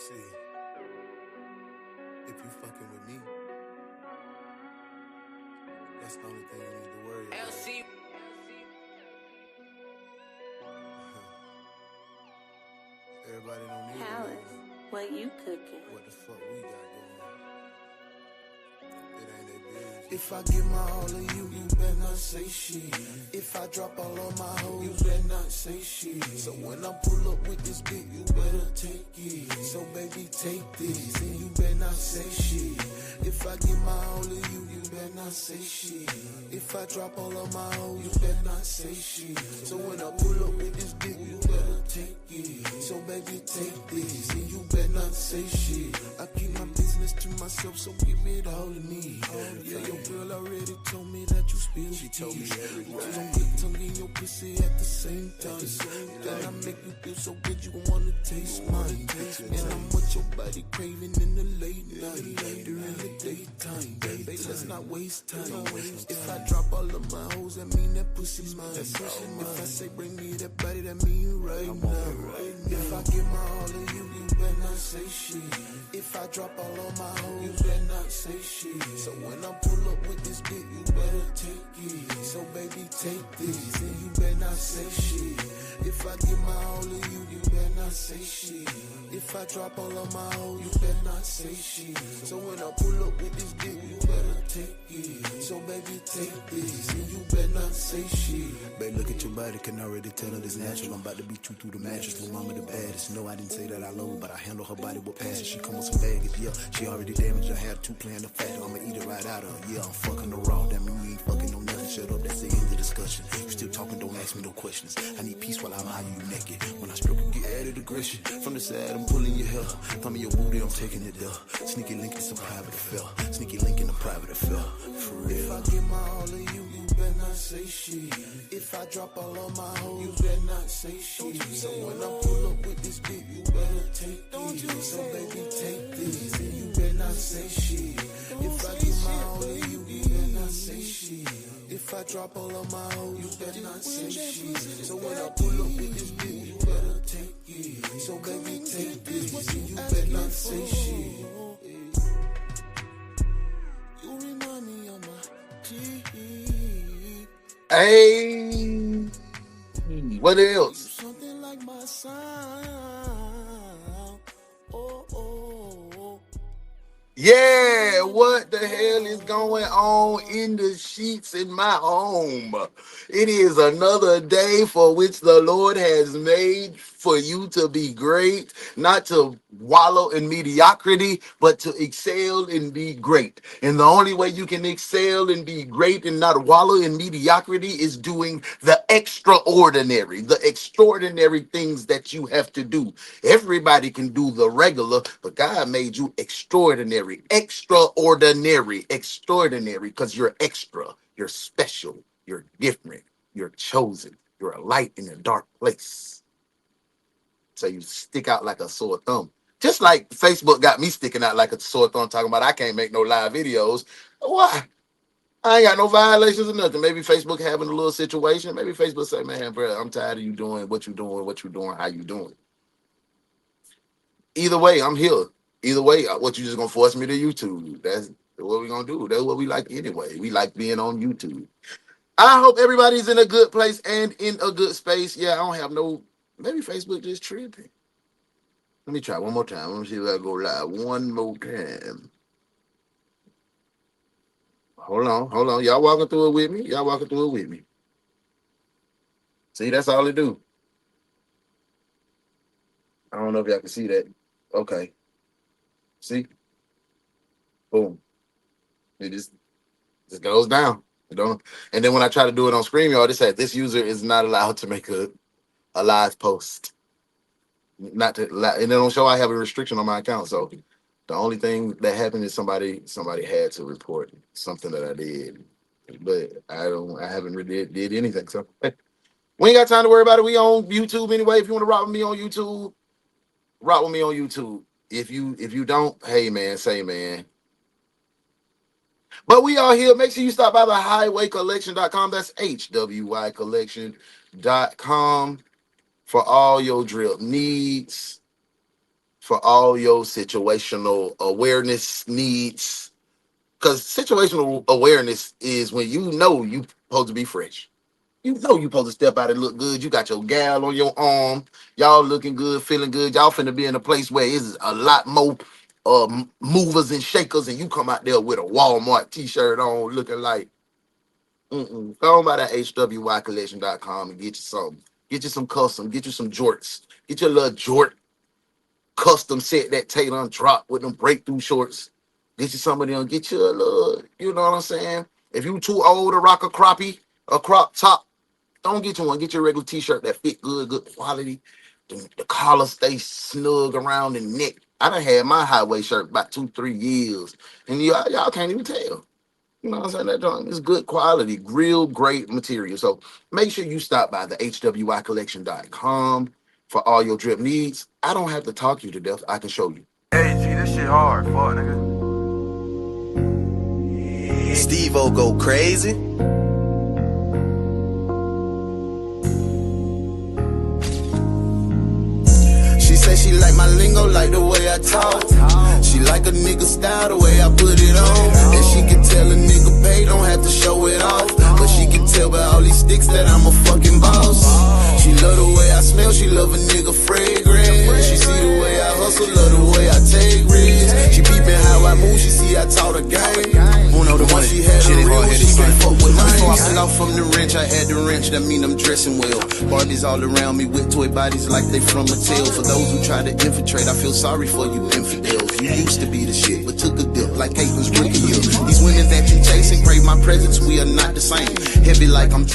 See, if you fucking with me, that's the only thing you need to worry about. Everybody don't need Palace, what you cooking? what the fuck we got going. It ain't their business. If I give my all to you, you better not say shit. If I drop all of my hoes, you better not say shit. So when I pull up with this dick, you better take it. So baby, take this, and you better not say shit. If I give my all to you, you better not say shit. If I drop all of my hoes, you better not say shit. So when I pull up with this dick, you better take it. So baby, take this, and you better not say shit. I keep my business to myself, so give it all to me. Yeah, your girl already told me that you spill. She told me everything. Rose on good tongue in your pussy at the same time. Then I make you feel so good you wanna taste mine. And I'm what your body craving in the late night, during the daytime. Baby, let's not waste time. If I drop all of my hoes, that mean that pussy's mine. If I say bring me that body, that mean right now. If I give my all to you, you better not say shit. If I drop all of my hoes, you better not say shit. So when I pull up with this dick, you better take it. So baby, take this, and you better not say shit. If I give my all to you, you better not say shit. If I drop all of my hoes, you better not say shit. So when I pull up with this dick, you better take it. So baby, take this, and you better not say shit. Babe, look at your body, can already tell it is natural. I'm about to beat you through the mattress. Little mama the baddest. No, I didn't say that I love her, but I handle her body with passion. She come on some baggage, yeah. She already damaged her hair, too playing the factor. I'ma eat it right out of her. Yeah, I'm fucking her raw. That mean you ain't fucking no nothing. Shut up, that's the end of the discussion. You still talking, don't ask me no questions. I need peace while I'm eyeing you naked. When I stroke, you get added aggression. From the side, I'm pulling your hair. Thumb in your booty, I'm taking it there. Sneaky link is a private affair. Sneaky link in a private affair. For real. If I give my all to you, you better not say shit. If I drop all of my hoes, you better not say shit. So when I pull up with this dick, you better take it. So baby, take this, and you better not say shit. If I give my all to you, you better not say shit. If I drop all of my hoes, you better not say shit. So when I pull up with this dick, you better take it. So baby, take this, and you better not say shit. You remind me of my G. Hey, what else? Something like my sound. Oh, oh, oh. Yeah, what the hell is going on in the sheets in my home? It is another day for which the Lord has made for you to be great, not to wallow in mediocrity, but to excel and be great. And the only way you can excel and be great and not wallow in mediocrity is doing the extraordinary things that you have to do. Everybody can do the regular, but God made you extraordinary, because you're extra, you're special, you're different, you're chosen, you're a light in a dark place. So you stick out like a sore thumb. Just like Facebook got me sticking out like a sore thumb, talking about I can't make no live videos. Why? I ain't got no violations or nothing. Maybe Facebook having a little situation. Maybe Facebook say, man, bro, I'm tired of you doing what you doing, how you doing. Either way, I'm here. Either way, what you just gonna force me to YouTube? That's what we gonna do. That's what we like anyway. We like being on YouTube. I hope everybody's in a good place and in a good space. Yeah, I don't have no. Maybe Facebook just tripping. Let me try one more time. Let me see if I go live one more time. Hold on. Y'all walking through it with me. See, that's all it do. I don't know if y'all can see that. Okay. See? Boom. It just goes down. You know? And then when I try to do it on StreamYard, it said this user is not allowed to make a live post. Not to, and it don't show I have a restriction on my account. So the only thing that happened is somebody had to report something that I did. But I haven't really did anything. So we ain't got time to worry about it. We on YouTube anyway. If you want to rock with me on YouTube, rock with me on YouTube. If you don't, hey man, say man. But we are here. Make sure you stop by the highwaycollection.com. That's HWYcollection.com for all your drill needs. for all your situational awareness needs. Because situational awareness is when you know you supposed to be fresh. You know you supposed to step out and look good. You got your gal on your arm. Y'all looking good, feeling good. Y'all finna be in a place where it's a lot more movers and shakers, and you come out there with a Walmart t-shirt on looking like, go on by that hwycollection.com and get you something. Get you some custom. Get you some jorts. Get your little jort custom set that Taylor drop with them breakthrough shorts. Get you some of them. Get you a little, you know what I'm saying? If you too old to rock a crappie, a crop top, don't get you one. Get your regular t-shirt that fit good, good quality. The collar stay snug around the neck. I done had my highway shirt about 2-3 years, and y'all can't even tell. You know what I'm saying? That joint is good quality, real great material. So make sure you stop by the hwycollection.com for all your drip needs. I don't have to talk you to death. I can show you. Hey, G, this shit hard. Fuck, nigga. Steve-O go crazy. She said she like my lingo, like the way I talk. She like a nigga style, the way I put it on. And she can tell a nigga pay, don't have to show it off. But she can tell by all these sticks that I'm a fucking boss. She love the way I smell, she love a nigga fragrant. She see the way I hustle, love the way I take risks. She peeping how I move, she see I taught her game. Uno the one, She had shit a is real, hard-headed, she can't son. fuck with Before I mine. fell off from the wrench, I had the wrench, that mean I'm dressing well. Barbies all around me with toy bodies like they from Mattel. For those who try to infiltrate, I feel sorry for you infidels. You used to be the shit, but took a dip like Caitlin's rookie year. These women that you chasing crave my presence, we are not the same. Heavy like I'm...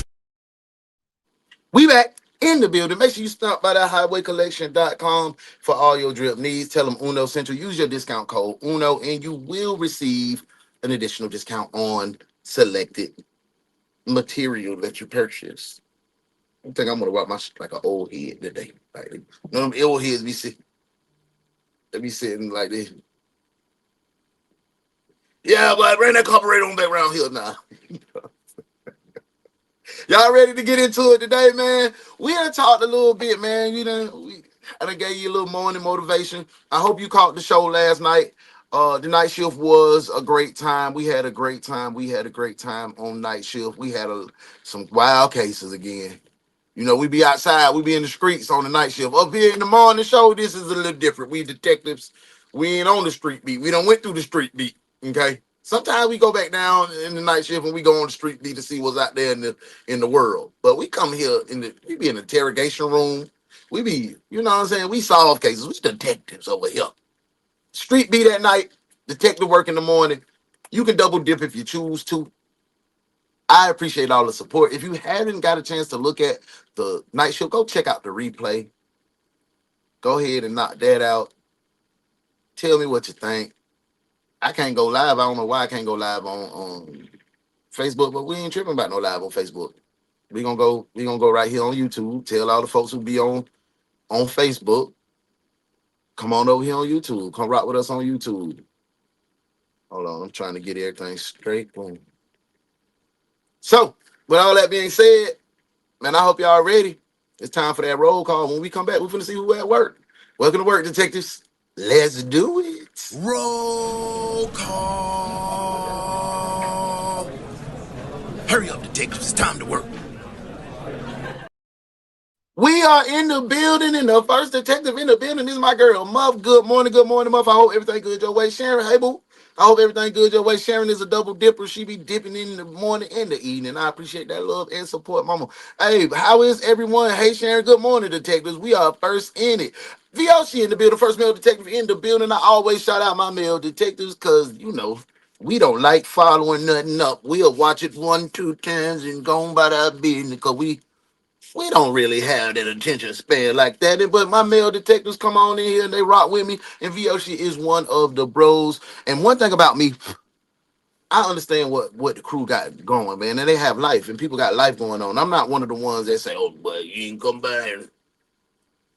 We back in the building. Make sure you stop by that highwaycollection.com for all your drip needs. Tell them Uno Central. Use your discount code Uno, and you will receive an additional discount on selected material that you purchase. I think I'm gonna rock my shit like an old head today. Like, you know, them old heads be sitting like this. Yeah, but bring that carburetor on back around here now. Y'all ready to get into it today, man? We done talked a little bit, man. I done gave you a little morning motivation. I hope you caught the show last night. The night shift was a great time. We had a great time. We had a great time on night shift. We had some wild cases again. You know, we be outside, we be in the streets on the night shift. Up here in the morning show, this is a little different. We detectives, we ain't on the street beat. We done went through the street beat, okay? Sometimes we go back down in the night shift and we go on the street beat to see what's out there in the world. But we come here we be in the interrogation room. We be, you know what I'm saying? We solve cases. We detectives over here. Street beat at night, detective work in the morning. You can double dip if you choose to. I appreciate all the support. If you haven't got a chance to look at the night show, go check out the replay. Go ahead and knock that out. Tell me what you think. I can't go live. I don't know why I can't go live on Facebook, but we ain't tripping about no live on Facebook. We gonna go right here on YouTube. Tell all the folks who be on Facebook, come on over here on YouTube. Come rock with us on YouTube. Hold on, I'm trying to get everything straight. Boom. So, with all that being said, man, I hope y'all ready. It's time for that roll call. When we come back, we're finna see who at work. Welcome to work, detectives. Let's do it. Roll call. Hurry up, detectives. It's time to work. We are in the building, and the first detective in the building is my girl, Muff. Good morning, Muff. I hope everything good your way. Sharon, hey, boo. I hope everything good your way. Sharon is a double dipper. She be dipping in the morning and the evening. I appreciate that love and support, mama. Hey, how is everyone? Hey, Sharon, good morning, detectives. We are first in it. VOC in the building, first male detective in the building. I always shout out my male detectives because, you know, we don't like following nothing up. We'll watch it 1-2 times and go on about our business because we don't really have that attention span like that. But my male detectives come on in here and they rock with me. And VOC is one of the bros. And one thing about me, I understand what the crew got going, man. And they have life and people got life going on. I'm not one of the ones that say, oh, but you ain't come by and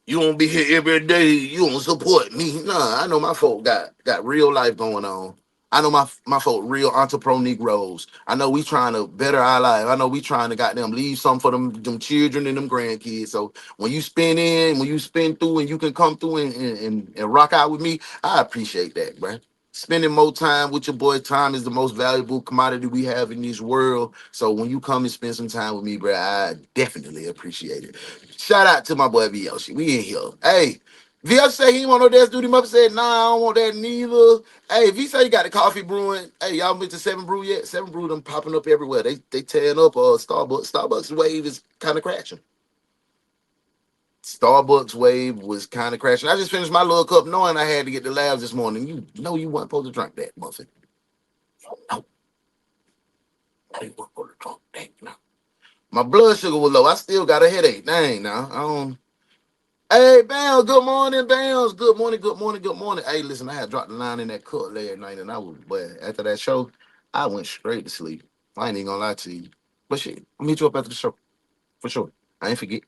you won't be here every day. You don't support me. Nah, I know my folk got real life going on. I know my folk real entrepreneur Negroes. I know we trying to better our life. I know we trying to goddamn leave something for them children and them grandkids. So when you spin in, when you spin through and you can come through and rock out with me, I appreciate that, bro. Spending more time with your boy, time is the most valuable commodity we have in this world. So when you come and spend some time with me, bro, I definitely appreciate it. Shout out to my boy Yoshi. We in here. Hey, VL say he want no dance duty. Mother said, nah, I don't want that neither. Hey, V say you got the coffee brewing. Hey, y'all been to Seven Brew yet? Seven Brew them popping up everywhere. They tearing up Starbucks. Starbucks wave is kind of crashing. Starbucks wave was kind of crashing. I just finished my little cup knowing I had to get the labs this morning. You know you weren't supposed to drink that, muffin. No, you weren't supposed to drink that. No. My blood sugar was low. I still got a headache. Dang, now. I don't. Hey, Bams, good morning, Bams. Good morning, good morning, good morning. Hey, listen, I had dropped the line in that cup last night, and I was, but after that show, I went straight to sleep. I ain't even gonna lie to you. But shit, I'll meet you up after the show, for sure. I ain't forget.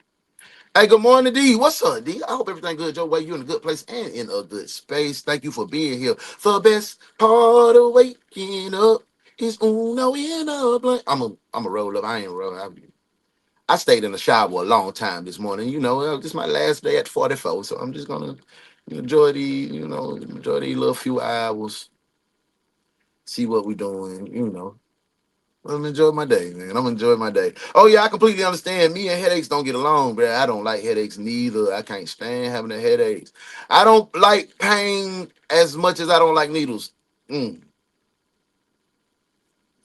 Hey, good morning, D. What's up, D? I hope everything good, Joe. Way you in a good place and in a good space. Thank you for being here. For the best part of waking up is Uno in a blank. I'm a roll up. I ain't roll. I stayed in the shower a long time this morning. You know, this is my last day at 44, so I'm just gonna enjoy these little few hours, see what we're doing. I'm enjoy my day, man. I'm enjoying my day. Oh yeah, I completely understand. Me and headaches don't get along, bro. I don't like headaches neither. I can't stand having the headaches. I don't like pain as much as I don't like needles. Mm.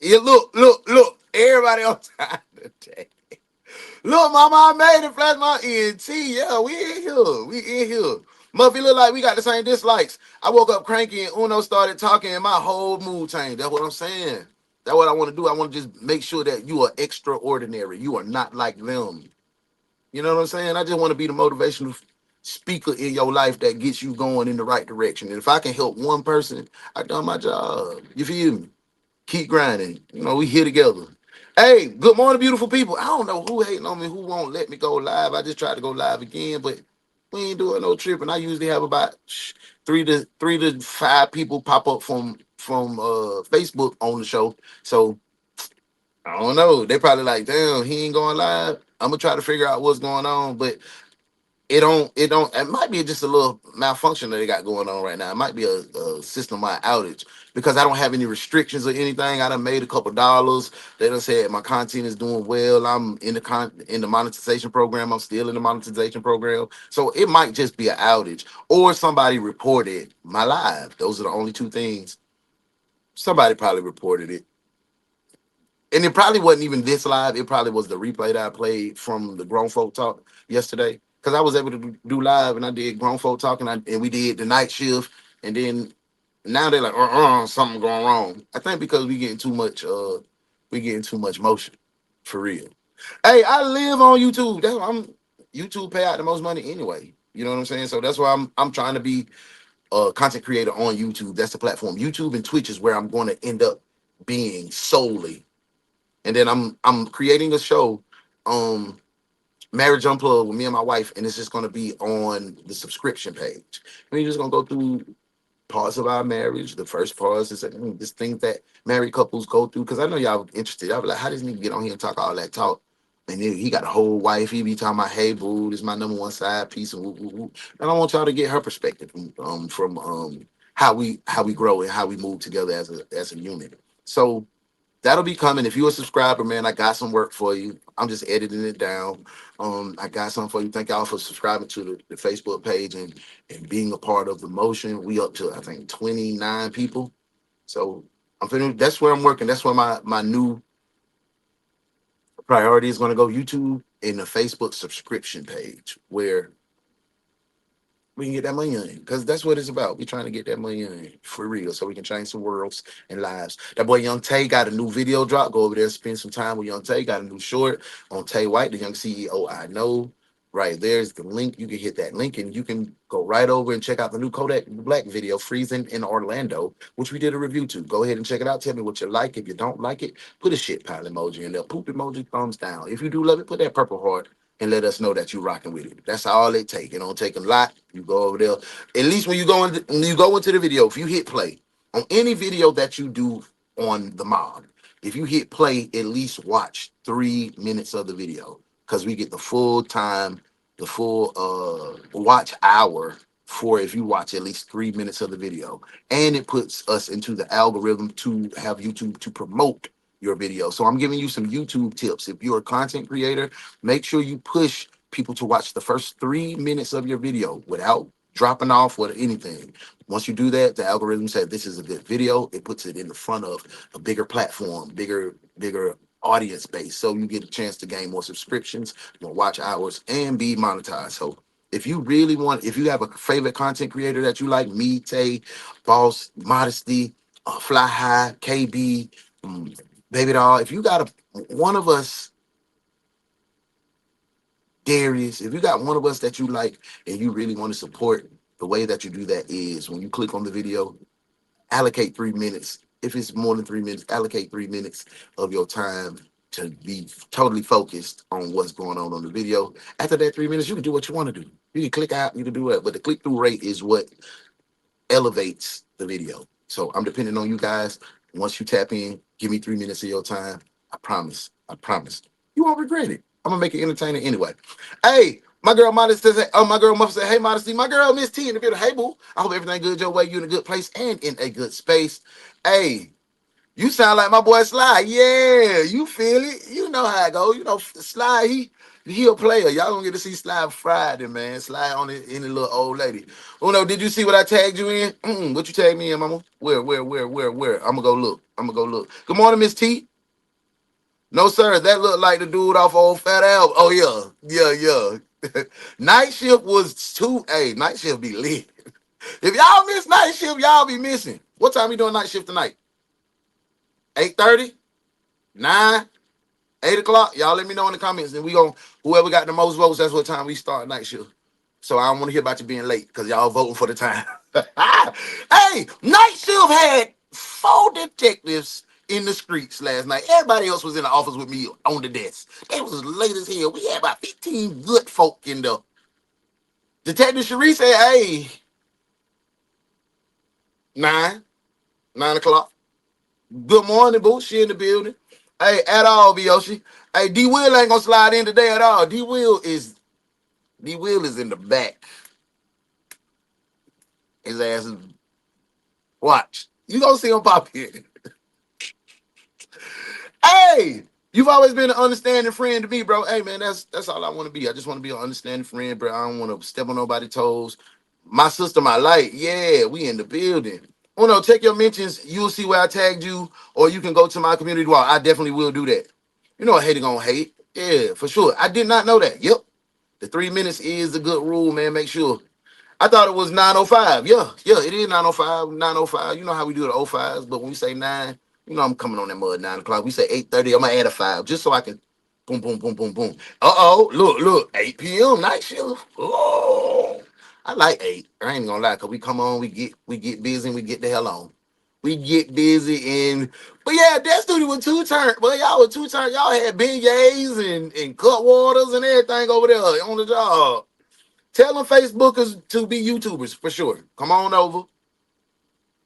Yeah, look. Everybody on time today. Look, mama, I made it. Flash my ENT. Yeah, we in here. We in here. Muffy look like we got the same dislikes. I woke up cranky and Uno started talking and my whole mood changed. That's what I'm saying. That's what I want to do. I want to just make sure that you are extraordinary. You are not like them. You know what I'm saying? I just want to be the motivational speaker in your life that gets you going in the right direction. And if I can help one person, I done my job. You feel me? Keep grinding. We here together. Hey, good morning, beautiful people. I don't know who hating on me, who won't let me go live. I just tried to go live again, but we ain't doing no tripping. I usually have about three to five people pop up from Facebook on the show. So I don't know. They probably like, damn, he ain't going live. I'm gonna try to figure out what's going on, but it might be just a little malfunction that they got going on right now. It might be a system-wide outage because I don't have any restrictions or anything. I done made a couple dollars. They done said my content is doing well. I'm in the monetization program. I'm still in the monetization program. So it might just be an outage or somebody reported my live. Those are the only two things. Somebody probably reported it. And it probably wasn't even this live. It probably was the replay that I played from the Grown Folk Talk yesterday. Because I was able to do live and I did Grown Folk Talk and we did the night shift. And then now they're like, something going wrong. I think because we getting too much motion. For real. Hey, I live on YouTube. That's why YouTube pay out the most money anyway. You know what I'm saying? So that's why I'm trying to be a content creator on YouTube. That's the platform. YouTube and Twitch is where I'm going to end up being solely. And then I'm creating a show, Marriage Unplugged with me and my wife, and it's just gonna be on the subscription page. We're just gonna go through parts of our marriage. The first part is just things that married couples go through. Because I know y'all interested. I'll be like, how does nigga get on here and talk all that talk? And then he got a whole wife. He be talking about, hey, boo, this is my number one side piece. And, woo, woo, woo. And I want y'all to get her perspective from how we grow and how we move together as a unit. So that'll be coming. If you're a subscriber, man, I got some work for you. I'm just editing it down. I got something for you. Thank y'all for subscribing to the Facebook page and being a part of the motion. We up to, I think, 29 people. So that's where I'm working. That's where my new priority is going to go. YouTube and the Facebook subscription page where we can get that money in, because that's what it's about. We're trying to get that money in for real so we can change some worlds and lives. That boy Young Tay got a new video drop. Go over there, spend some time with Young Tay. Got a new short on Tay White, the young CEO I know. Right there's the link. You can hit that link and you can go right over and check out the new Kodak Black video, Freezing in Orlando, which we did a review to. Go ahead and check it out. Tell me what you like. If you don't like it, put a shit pile emoji in there. Poop emoji, thumbs down. If you do love it, put that purple heart and let us know that you're rocking with it. That's all it take. It don't take a lot. You go over there. At least when you go into the video, if you hit play On any video that you do on the mob, if you hit play, at least watch 3 minutes of the video because we get the full time, the full watch hour for if you watch at least 3 minutes of the video. And it puts us into the algorithm to have YouTube to promote your video. So I'm giving you some YouTube tips. If you're a content creator, make sure you push people to watch the first 3 minutes of your video without dropping off or anything. Once you do that, the algorithm said this is a good video. It puts it in the front of a bigger platform, bigger audience base. So you get a chance to gain more subscriptions, more watch hours, and be monetized. So if you really want, if you have a favorite content creator that you like, me, Tay, Boss, Modesty, Fly High, KB, Baby Doll, if you got one of us, Darius, if you got one of us that you like and you really want to support, the way that you do that is when you click on the video, allocate 3 minutes. If it's more than 3 minutes, allocate 3 minutes of your time to be totally focused on what's going on the video. After that 3 minutes, you can do what you want to do. You can click out, you can do it, but the click-through rate is what elevates the video. So I'm depending on you guys. Once you tap in, give me 3 minutes of your time. I promise. You won't regret it. I'm gonna make it entertaining anyway. Hey, my girl Modesty says, my girl Muff said, hey Modesty, my girl Miss T in the building. Hey boo, I hope everything good your way. You in a good place and in a good space. Hey, you sound like my boy Sly. Yeah, you feel it. You know how it go. You know Sly, he a player. Y'all gonna get to see Sly Friday, man. Sly on it, any little old lady. Oh no, did you see what I tagged you in? What you tagged me in, mama? Where? I'm gonna go look. Good morning, Miss T. No, sir, that looked like the dude off old Fat Al. Oh, yeah. Night shift was night shift be lit. If y'all miss night shift, y'all be missing. What time we doing night shift tonight? 8:30? 9? 8 o'clock? Y'all let me know in the comments. And whoever got the most votes, that's what time we start night shift. So I don't want to hear about you being late because y'all voting for the time. Hey, night shift had 4 detectives in the streets last night. Everybody else was in the office with me on the desk. They was late as hell. We had about 15 good folk in there. Detective Cherie said, hey, 9 o'clock. Good morning, boo. She in the building. Hey, at all, Biyoshi. Hey, D Will ain't gonna slide in today at all. D Will is in the back. His ass is watch. You gonna see him pop in. Hey, you've always been an understanding friend to me, bro. Hey, man, that's all I want to be. I just want to be an understanding friend, bro. I don't want to step on nobody's toes. My sister, my light. Yeah, we in the building. Oh no, check your mentions. You'll see where I tagged you, or you can go to my community wall. I definitely will do that. You know a hater gonna hate. Yeah, for sure. I did not know that. Yep. The 3 minutes is a good rule, man. Make sure. I thought it was 9:05. Yeah, it is 9:05. 9:05. You know how we do the 05s, but when we say 9, you know I'm coming on that mud 9 o'clock. We say 8:30. I'm gonna add a 5 just so I can boom, boom, boom, boom, boom. Look, 8 p.m. night shift. Oh, I like 8. I ain't gonna lie, cause we come on, we get busy, and we get the hell on. We get busy but yeah, that studio was 2 turn. Well, y'all were 2 turn. Y'all had beignets and cut waters and everything over there on the job. Tell them Facebookers to be YouTubers for sure. Come on over.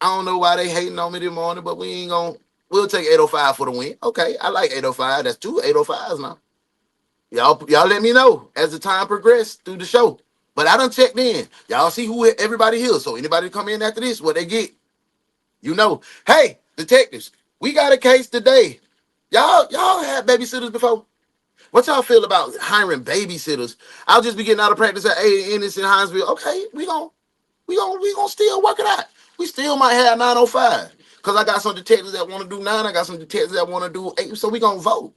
I don't know why they hating on me this morning, but we'll take 805 for the win. Okay, I like 805. That's 2 805s now. Y'all let me know as the time progressed through the show. But I done checked in. Y'all see who everybody here. So anybody come in after this, what they get, you know. Hey, detectives, we got a case today. Y'all had babysitters before? What y'all feel about hiring babysitters? I'll just be getting out of practice at Ennis in Hinesville. Okay, we gonna still work it out. We still might have 9:05 because I got some detectives that want to do 9. I got some detectives that want to do 8. So we gonna vote.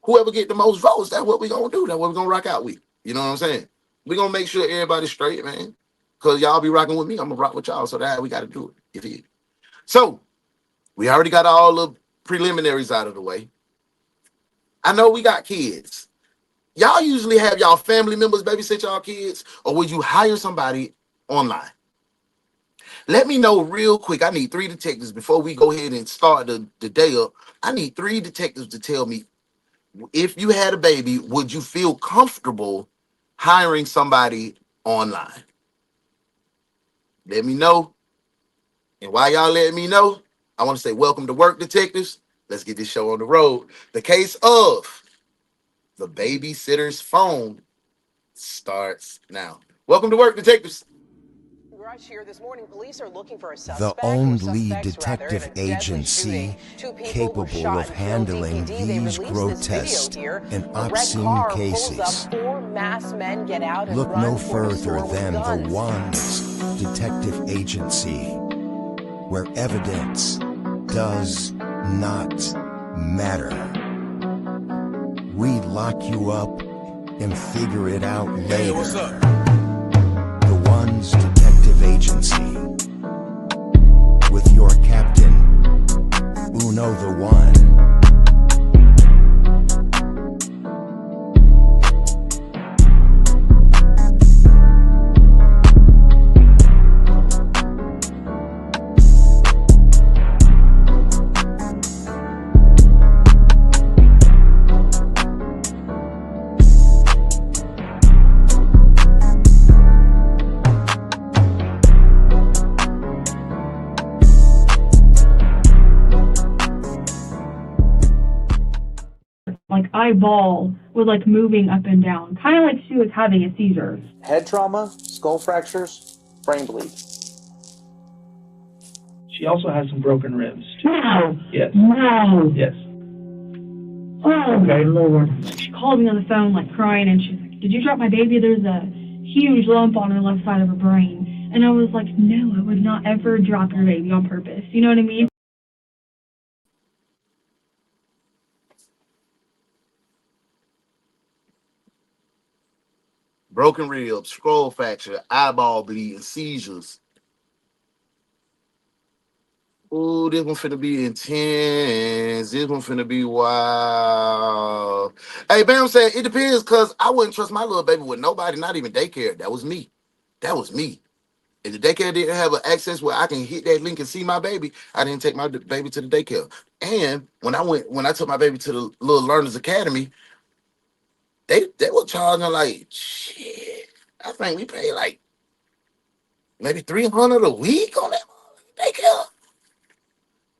Whoever get the most votes, that's what we gonna do. That's what we gonna rock out with. You know what I'm saying? We gonna make sure everybody's straight, man. Cause y'all be rocking with me, I'm gonna rock with y'all. So that's how we got to do it. You feel? So we already got all the preliminaries out of the way. I know we got kids. Y'all usually have y'all family members babysit y'all kids, or would you hire somebody online? Let me know real quick. I need 3 detectives before we go ahead and start the day up. I need 3 detectives to tell me if you had a baby, would you feel comfortable hiring somebody online? Let me know. And while y'all letting me know, I want to say welcome to work, detectives. Let's get this show on the road. The case of the babysitter's phone starts now. Welcome to work, detectives. Here this morning, police are looking for a The suspect only detective agency capable of handling these grotesque and obscene cases. Look no further than the Ones Detective Agency, where evidence does not matter. We lock you up and figure it out later. Hey, what's up? The Ones Detective Agency, with your captain, Uno the One. Like eyeball was like moving up and down, kind of like she was having a seizure. Head trauma, skull fractures, brain bleed. She also has some broken ribs. No. Yes. No. Yes. Oh my Lord. She called me on the phone like crying, and she's like, "Did you drop my baby? There's a huge lump on her left side of her brain." And I was like, "No, I would not ever drop your baby on purpose." You know what I mean? Broken ribs, scroll fracture, eyeball bleeding, seizures. Ooh, this one finna be intense. This one finna be wild. Hey, Bam said it depends because I wouldn't trust my little baby with nobody, not even daycare. That was me. That was me. If the daycare didn't have an access where I can hit that link and see my baby, I didn't take my baby to the daycare. And when I took my baby to the Little Learners Academy, they were charging like shit. I think we paid like maybe 300 a week on that daycare.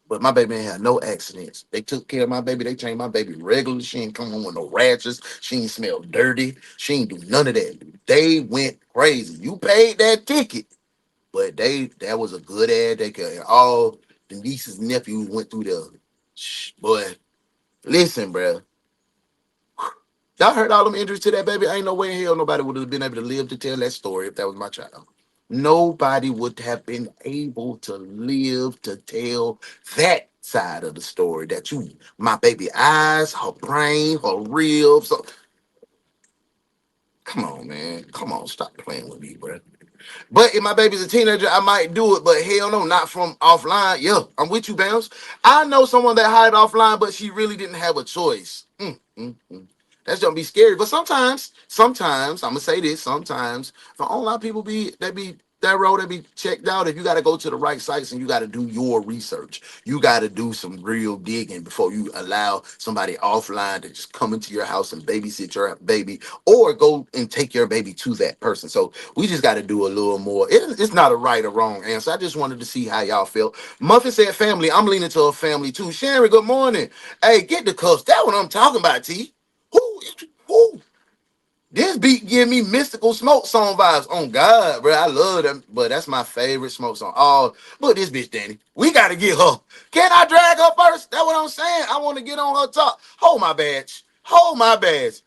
But my baby ain't had no accidents. They took care of my baby. They trained my baby regularly. She ain't come home with no rashes. She ain't smell dirty. She ain't do none of that. They went crazy. You paid that ticket. But that was a good ad daycare. And all the nieces and nephews went through there. Boy, listen, bro. Y'all heard all them injuries to that baby? Ain't no way in hell nobody would have been able to live to tell that story if that was my child. Nobody would have been able to live to tell that side of the story that my baby eyes, her brain, her ribs. Come on, man. Come on, stop playing with me, bro. But if my baby's a teenager, I might do it. But hell no, not from offline. Yeah, I'm with you, Bounce. I know someone that hired offline, but she really didn't have a choice. That's gonna be scary. But sometimes I'm gonna say this. Sometimes for online people be that road they be checked out. If you got to go to the right sites and you got to do your research, you got to do some real digging before you allow somebody offline to just come into your house and babysit your baby or go and take your baby to that person. So we just got to do a little more. It's not a right or wrong answer. I just wanted to see how y'all felt. Muffin said family. I'm leaning to a family too. Sharon, good morning. Hey, get the cuffs. That's what I'm talking about, T. Who? This beat give me mystical smoke song vibes. On God, bro. I love them, but that's my favorite smoke song. Oh, but this bitch, Danny, we gotta get her. Can I drag her first? That's what I'm saying. I want to get on her top. Hold my badge. Hold my badge.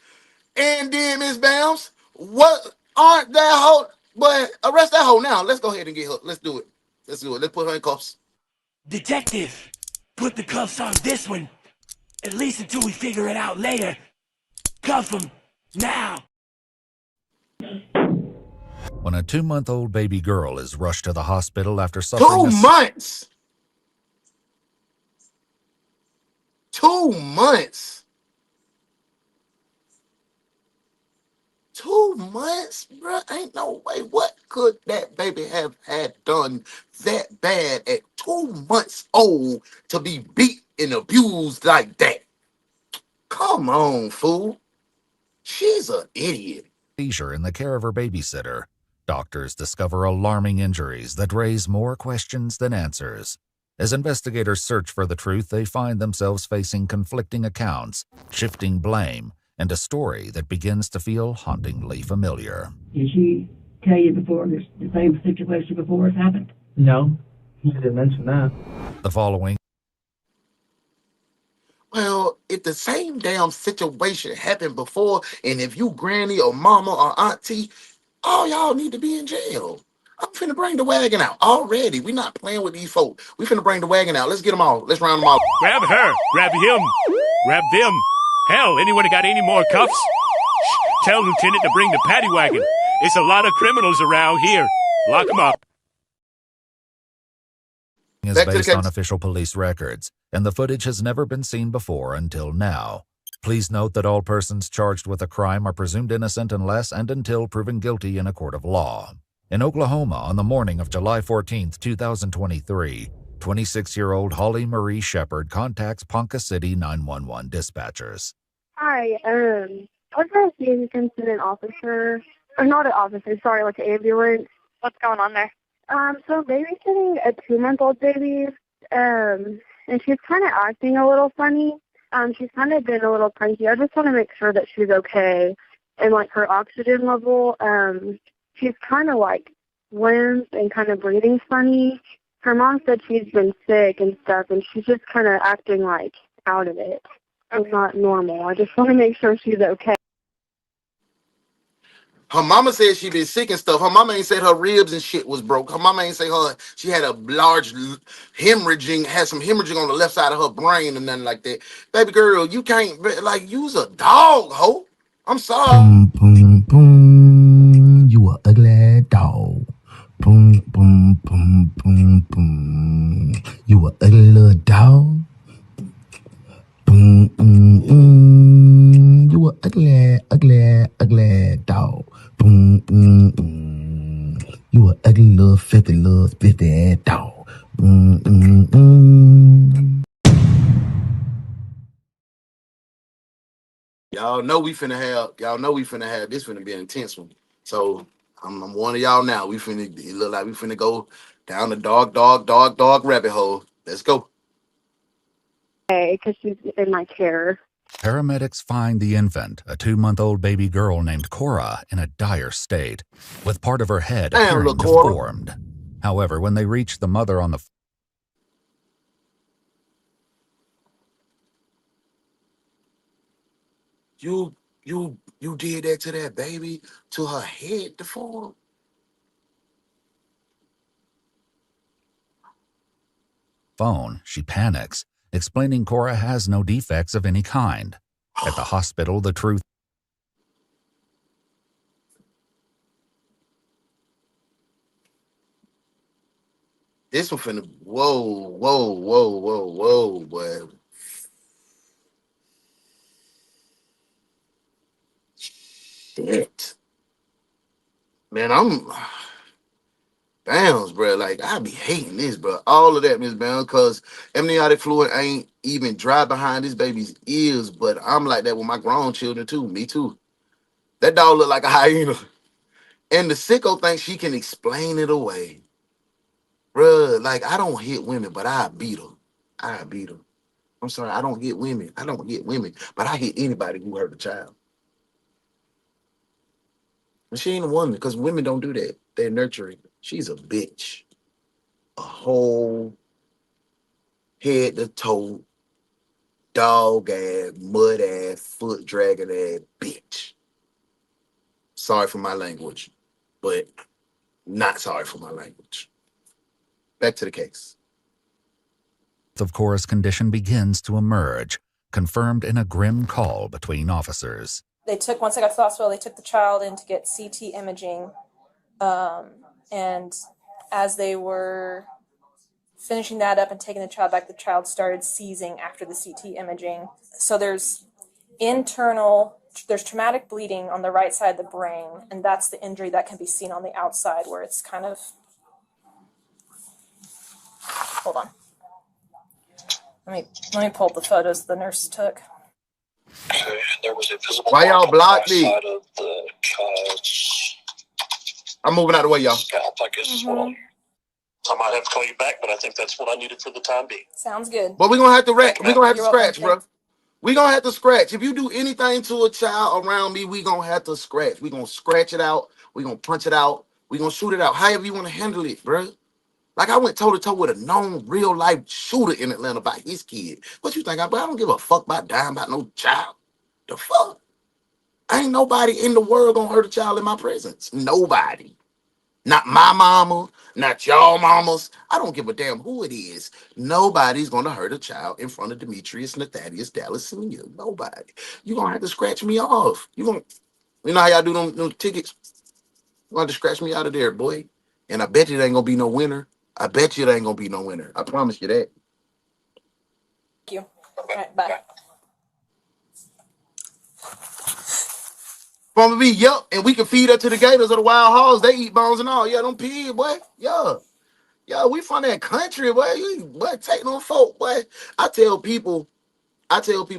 And then Miss Bounce, what aren't that hoe? But arrest that hoe now. Let's go ahead and get her. Let's do it. Let's do it. Let's put her in cuffs. Detective, put the cuffs on this one. At least until we figure it out later. Cuff him, now. When a 2-month-old baby girl is rushed to the hospital after 2 suffering months. 2 months. 2 months, bro. Ain't no way. What could that baby have had done that bad at 2 months old to be beat and abused like that? Come on, fool. She's an idiot. seizure in the care of her babysitter, doctors discover alarming injuries that raise more questions than answers. As investigators search for the truth, they find themselves facing conflicting accounts, shifting blame, and a story that begins to feel hauntingly familiar. Did she tell you before the same situation before it's happened? No, he didn't mention that. The following. Well, if the same damn situation happened before, and if you granny or mama or auntie, all y'all need to be in jail. I'm finna bring the wagon out already. We not playing with these folk. We finna bring the wagon out. Let's get them all. Let's round them all. Grab her. Grab him. Grab them. Hell, anyone got any more cuffs? Shh, tell Lieutenant to bring the paddy wagon. It's a lot of criminals around here. Lock them up. Is based on official police records, and the footage has never been seen before until now. Please note that all persons charged with a crime are presumed innocent unless and until proven guilty in a court of law. In Oklahoma, on the morning of July 14, 2023, 26-year-old Holly Marie Shepard contacts Ponca City 911 dispatchers. Hi, I was going to see if you can send an officer, or not an officer, sorry, like an ambulance. What's going on there? So I'm babysitting a 2-month-old baby, and she's kind of acting a little funny. She's kind of been a little cranky. I just want to make sure that she's okay, and like her oxygen level, she's kind of like limp and kind of breathing funny. Her mom said she's been sick and stuff, and she's just kind of acting like out of it. It's not normal. I just want to make sure she's okay. Her mama said she been sick and stuff. Her mama ain't said her ribs and shit was broke. Her mama ain't say she had a large hemorrhaging, had some hemorrhaging on the left side of her brain and nothing like that. Baby girl, you can't, like, use a dog, ho. I'm sorry. Boom, boom, boom. You a ugly dog. Boom, boom, boom, boom, boom. You a ugly little dog. Boom, boom, boom. You a ugly, ugly, ugly dog. Boom, boom, boom. You a ugly little filthy ass dog. Boom, boom, boom. Y'all know we finna have this finna be an intense one. So I'm warning y'all now. It look like we finna go down the dog rabbit hole. Let's go. Okay, because she's in my care. Paramedics find the infant, a 2-month-old baby girl named Cora, in a dire state, with part of her head appearing deformed. However, when they reach the mother on the You did that to that baby, to her head deformed? phone, she panics, explaining Cora has no defects of any kind. At the hospital, the truth. This one finna, whoa, boy. Shit. Man, Bounds, bro. Like, I be hating this, bro. All of that, Miss Bounds, because amniotic fluid ain't even dry behind this baby's ears, but I'm like that with my grown children, too. Me, too. That dog look like a hyena. And the sicko thinks she can explain it away. Bruh, like, I don't hit women, but I beat them. I'm sorry, I don't hit women. But I hit anybody who hurt a child. And she ain't a woman, because women don't do that. They're nurturing. She's a bitch. A whole head to toe, dog ass, mud ass, foot dragging ass bitch. Sorry for my language, but not sorry for my language. Back to the case. Of Cora's condition begins to emerge, confirmed in a grim call between officers. Once I got to the hospital, they took the child in to get CT imaging. And as they were finishing that up and taking the child back, the child started seizing after the CT imaging. So there's traumatic bleeding on the right side of the brain, and that's the injury that can be seen on the outside where it's kind of, hold on. Let me pull up the photos the nurse took. Okay, there was a visible Why y'all block me? side of the child's I'm moving out of the way, y'all. Scalp, I guess, as well. I might have to call you back, but I think that's what I needed for the time being. Sounds good. But we're gonna have to we're gonna have to You're scratch, welcome. bro. We're gonna have to scratch. If you do anything to a child around me, we're gonna have to scratch. We're gonna scratch it out. We're gonna punch it out. We're gonna shoot it out. However you want to handle it, bro. Like I went toe to toe with a known real life shooter in Atlanta about his kid. What you think? I don't give a fuck about dying about no child. The fuck? Ain't nobody in the world gonna hurt a child in my presence. Nobody. Not my mama, not y'all mamas. I don't give a damn who it is. Nobody's gonna hurt a child in front of Demetrius, Nathanius, Dallas Sr. Nobody. You gonna have to scratch me off. You know how y'all do them tickets? You gonna have to scratch me out of there, boy. And I bet you there ain't gonna be no winner. I bet you there ain't gonna be no winner. I promise you that. Thank you. All right, bye. From me, yup, and we can feed her to the gators or the wild hogs. They eat bones and all. Yeah, them pig, boy. Yeah. Yeah, we from that country, boy. Boy, take no folk, boy. I tell people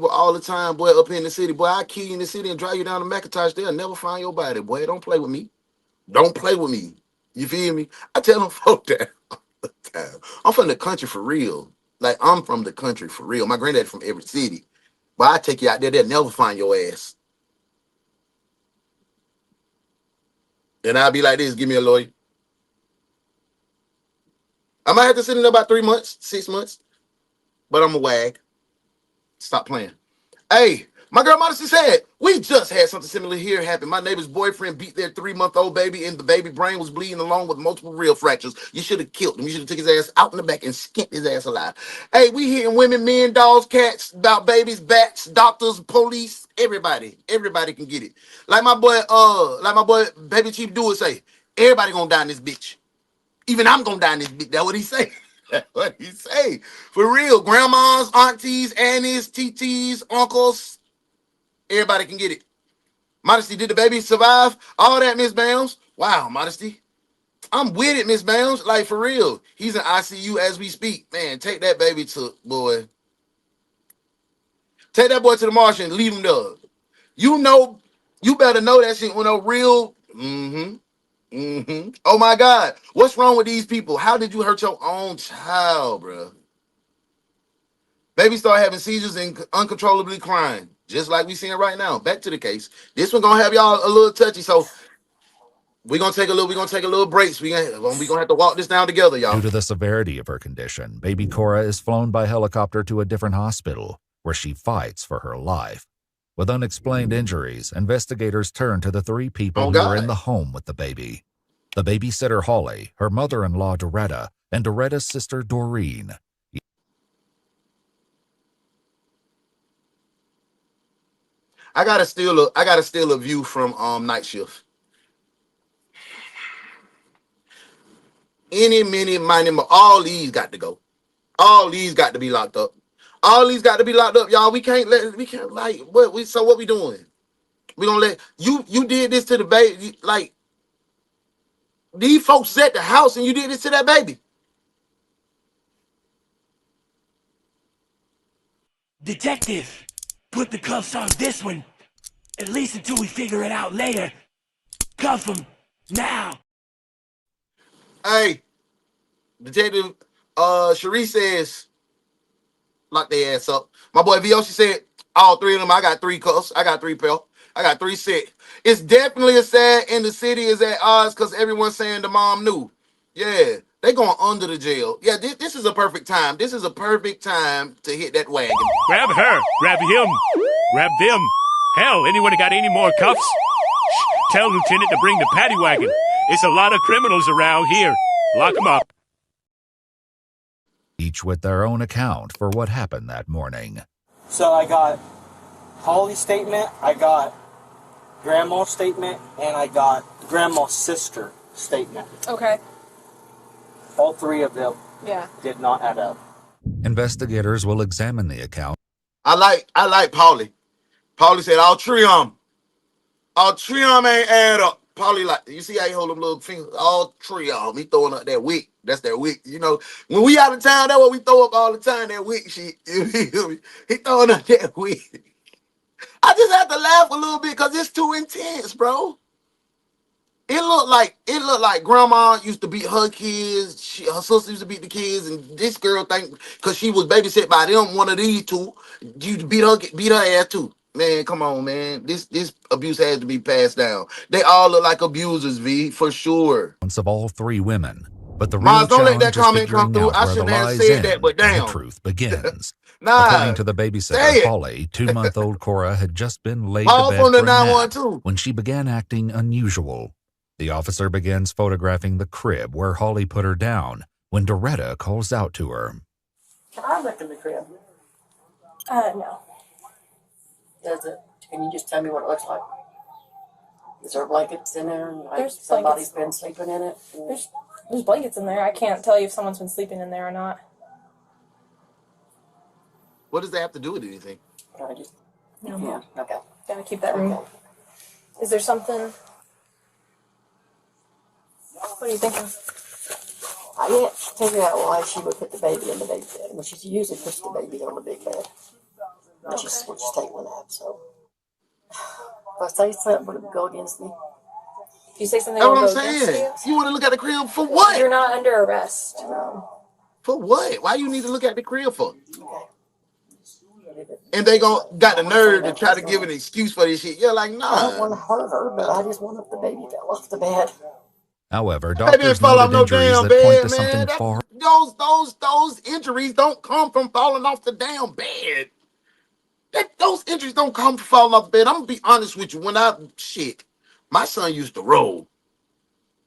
all the time, boy, up in the city, boy, I kill you in the city and drive you down to McIntosh. They'll never find your body, boy. Don't play with me. Don't play with me. You feel me? I tell them folk that all the time. I'm from the country for real. Like, I'm from the country for real. My granddad from every city. But I take you out there, they'll never find your ass. And I'll be like this, give me a lawyer. I might have to sit in there about 3 months, 6 months. But I'm a wag. Stop playing. Hey, my girl Modesty said, we just had something similar here happen. My neighbor's boyfriend beat their 3-month-old baby, and the baby brain was bleeding along with multiple real fractures. You should have killed him. You should have took his ass out in the back and skinned his ass alive. Hey, we hearing women, men, dogs, cats, about babies, bats, doctors, police, everybody. Everybody can get it. Like my boy, Baby Chief Do it say, everybody gonna die in this bitch. Even I'm gonna die in this bitch. That's what he say. That's what he say. For real. Grandmas, aunties, aunties, TTs, uncles. Everybody can get it. Modesty, did the baby survive? All that, Miss Bams. Wow, Modesty. I'm with it, Miss Bams. Like, for real. He's in ICU as we speak. Man, take that baby to, boy. Take that boy to the Martian and leave him there. You better know that shit when a real, Oh my God. What's wrong with these people? How did you hurt your own child, bro? Baby start having seizures and uncontrollably crying, just like we seeing right now. Back to the case. This one gonna have y'all a little touchy, so we're gonna take a little breaks. We're gonna have to walk this down together, y'all. Due to the severity of her condition, baby Cora is flown by helicopter to a different hospital, where she fights for her life. With unexplained injuries, investigators turn to the 3 people who are in the home with the baby. The babysitter Holly, her mother-in-law Doretta, and Doretta's sister Doreen. I gotta steal a view from Night Shift. Any, many, miny, all these got to go. All these got to be locked up. All these got to be locked up, y'all. We can't like what we doing? We gonna let you did this to the baby, like these folks at the house and you did this to that baby. Detective, put the cuffs on this one. At least until we figure it out later. Cuff him now. Hey, Detective Cherie says lock their ass up. My boy Vio, she said all 3 of them. I got 3 cuffs. I got 3 pills. I got 3 set. It's definitely a sad, and the city is at odds because everyone's saying the mom knew. Yeah, they going under the jail. Yeah, this is a perfect time. This is a perfect time to hit that wagon. Grab her. Grab him. Grab them. Hell, anyone got any more cuffs? Shh, tell Lieutenant to bring the paddy wagon. It's a lot of criminals around here. Lock them up. Each with their own account for what happened that morning. So I got Holly's statement, I got Grandma's statement, and I got Grandma's sister statement. Okay. All 3 of them did not add up. Investigators will examine the account. I like Paulie. Paulie said all 3 of them. All 3 of them ain't add up. Paulie, like, you see how he hold them little fingers? All 3 of them. He throwing up that wick. That's that wick. You know, when we out of town, that's what we throw up all the time, that wick shit. He throwing up that wick. I just have to laugh a little bit because it's too intense, bro. It looked like grandma used to beat her kids. Her sister used to beat the kids, and this girl think because she was babysit by them, one of these two, you beat her ass too. Man, come on, man. This abuse has to be passed down. They all look like abusers, V, for sure. Of all three women. But the real Mars, don't let that challenge is comment come figuring through. out I where the shouldn't have lies said that, end but and the damn. truth begins. Nah, According to the babysitter, say it. Holly, 2-month-old Cora had just been laid Paul to from bed the for a nap 912. when she began acting unusual. The officer begins photographing the crib where Holly put her down when Doretta calls out to her. Can I look in the crib? No. Does it? Can you just tell me what it looks like? Is there blankets in there? Like There's somebody's blankets. been sleeping in it? There's blankets in there. I can't tell you if someone's been sleeping in there or not. What does that have to do with anything? I just, No. yeah, okay. Gotta keep that room. Is there something? What are you thinking? I can't figure out why she would put the baby in the baby bed when she's usually puts the baby on the big bed. When she's taking a nap, so. If I say something, would it go against me? If you say something, That's what I'm will go against saying. you. You want to look at the crib for what? You're not under arrest. For what? Why you need to look at the crib for? And they got the nerve to try to give an excuse for this shit. You're like, nah. I don't want to hurt her, but I just want if the baby fell off the bed. However, Baby didn't doctors fall off noted no injuries damn that point bed, to something man. far Those injuries don't come from falling off the damn bed. Those injuries don't come from falling off the bed. I'm gonna be honest with you. My son used to roll.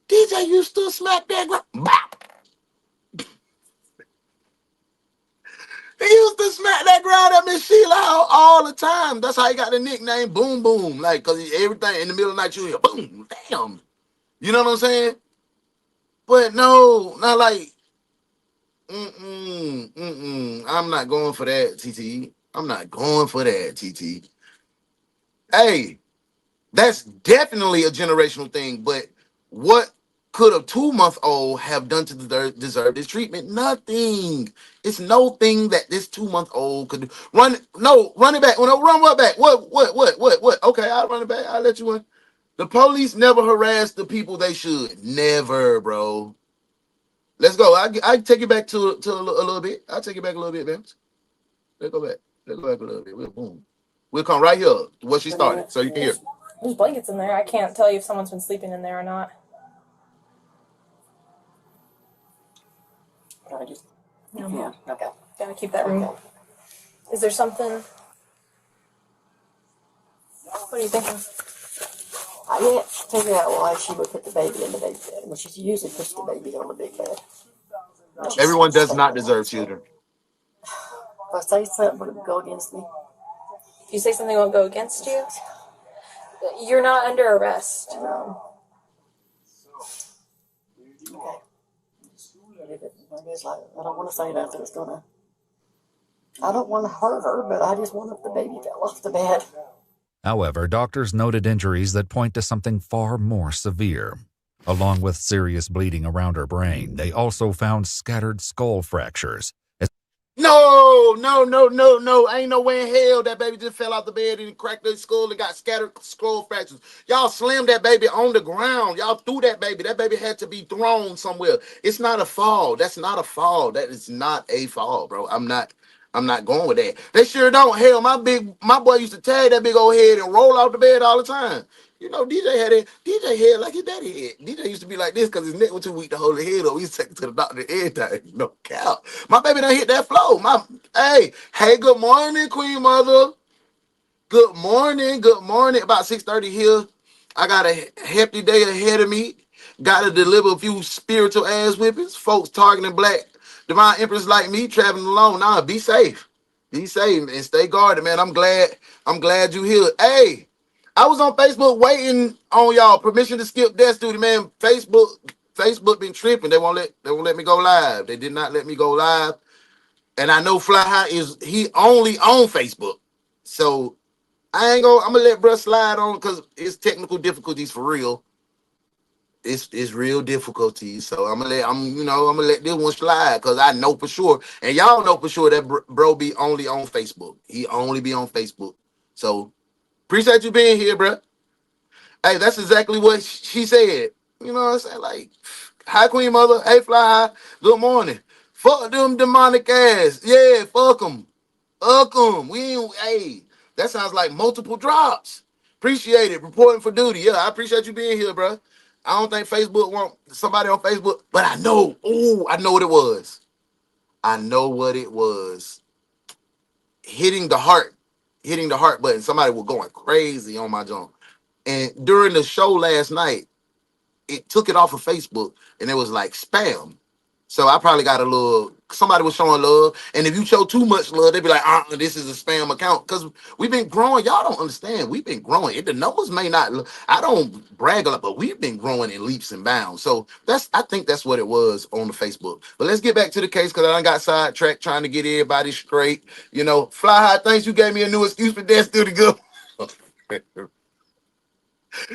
DJ used to smack that ground. He used to smack that ground at Miss Sheila all the time. That's how he got the nickname Boom Boom. Like, because everything in the middle of the night, you hear boom, damn. You know what I'm saying? But no, not like, I'm not going for that, TT. I'm not going for that, TT. Hey, that's definitely a generational thing, but what could a 2-month-old have done to deserve this treatment? Nothing. It's no thing that this 2-month-old could do. Run it back. No, run what back? What? Okay, I'll run it back. I'll let you in. The police never harass the people they should. Never, bro. Let's go. I take it back to a little bit. I'll take it back a little bit, man. Let's go back. Let's go back a little bit. We'll come right here to what she started, so you can hear. There's blankets in there. I can't tell you if someone's been sleeping in there or not. I just, No. yeah, okay. Gotta keep that room. Is there something? What are you thinking? I can't figure out why she would put the baby in the baby bed when she's usually puts the baby on the big bed. Everyone does not deserve children. If I say something, would it go against me? If you say something, won't go against you. You're not under arrest. No. Okay. I don't want to say nothing that's gonna. I don't want to hurt her, but I just want if the baby fell off the bed. However, doctors noted injuries that point to something far more severe. Along with serious bleeding around her brain, they also found scattered skull fractures. No. Ain't no way in hell that baby just fell out the bed and cracked her skull and got scattered skull fractures. Y'all slammed that baby on the ground. Y'all threw that baby. That baby had to be thrown somewhere. It's not a fall. That's not a fall. That is not a fall, bro. I'm not going with that. They sure don't. Hell, my boy used to tag that big old head and roll out the bed all the time. You know, DJ head like his daddy head. DJ used to be like this because his neck was too weak to hold the head up. We used to take it to the doctor every time. No cap. My baby done hit that flow. Hey, good morning, Queen Mother. Good morning. About 6:30 here. I got a hefty day ahead of me. Got to deliver a few spiritual ass whippings. Folks targeting black divine empress like me traveling alone. Nah, be safe. Be safe and stay guarded, man. I'm glad you here. Hey, I was on Facebook waiting on y'all permission to skip Death Duty, man. Facebook been tripping. They won't let me go live. They did not let me go live. And I know Fly High he only on Facebook. So I'm gonna let bruh slide on because it's technical difficulties for real. It's real difficulties. So I'm gonna let this one slide because I know for sure. And y'all know for sure that bro be only on Facebook. He only be on Facebook. So appreciate you being here, bruh. Hey, that's exactly what she said. You know what I'm saying? Like, hi, Queen Mother. Hey, Fly. Good morning. Fuck them demonic ass. Yeah, fuck them. Fuck them. We ain't, hey, that sounds like multiple drops. Appreciate it. Reporting for duty. Yeah, I appreciate you being here, bro. I don't think Facebook want somebody on Facebook, but I know. Oh, I know what it was. I know what it was. Hitting the heart button. Somebody was going crazy on my junk. And during the show last night, it took it off of Facebook and it was like spam. So I probably got a little, somebody was showing love. And if you show too much love, they'd be like, this is a spam account. Because we've been growing. Y'all don't understand. We've been growing. The numbers may not, I don't brag a lot, but we've been growing in leaps and bounds. So I think that's what it was on the Facebook. But let's get back to the case because I done got sidetracked trying to get everybody straight. You know, Fly High, thanks. You gave me a new excuse for Death Still the Good.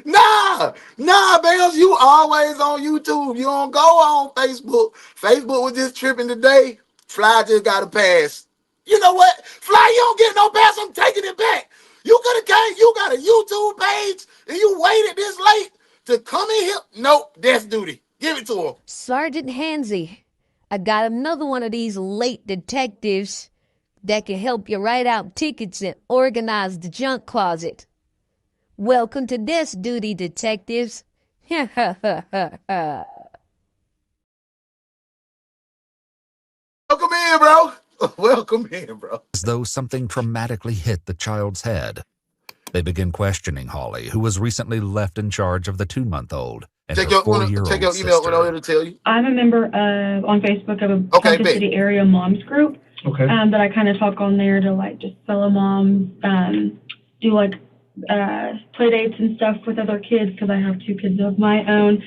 Nah, Bams, you always on YouTube. You don't go on Facebook. Facebook was just tripping today. Fly just got a pass. You know what? Fly, you don't get no pass. I'm taking it back. You could have came. You got a YouTube page and you waited this late to come in here. Nope, that's duty. Give it to him. Sergeant Hansy, I got another one of these late detectives that can help you write out tickets and organize the junk closet. Welcome to this duty, detectives. Welcome in, bro. Welcome in, bro. As though something traumatically hit the child's head. They begin questioning Holly, who was recently left in charge of the 2-month-old and her 4-year-old check your email when it'll tell you. I'm a member of, on Facebook of a Kansas City area moms group. Okay. That I kind of talk on there to like just fellow moms, do like play dates and stuff with other kids because I have 2 kids of my own.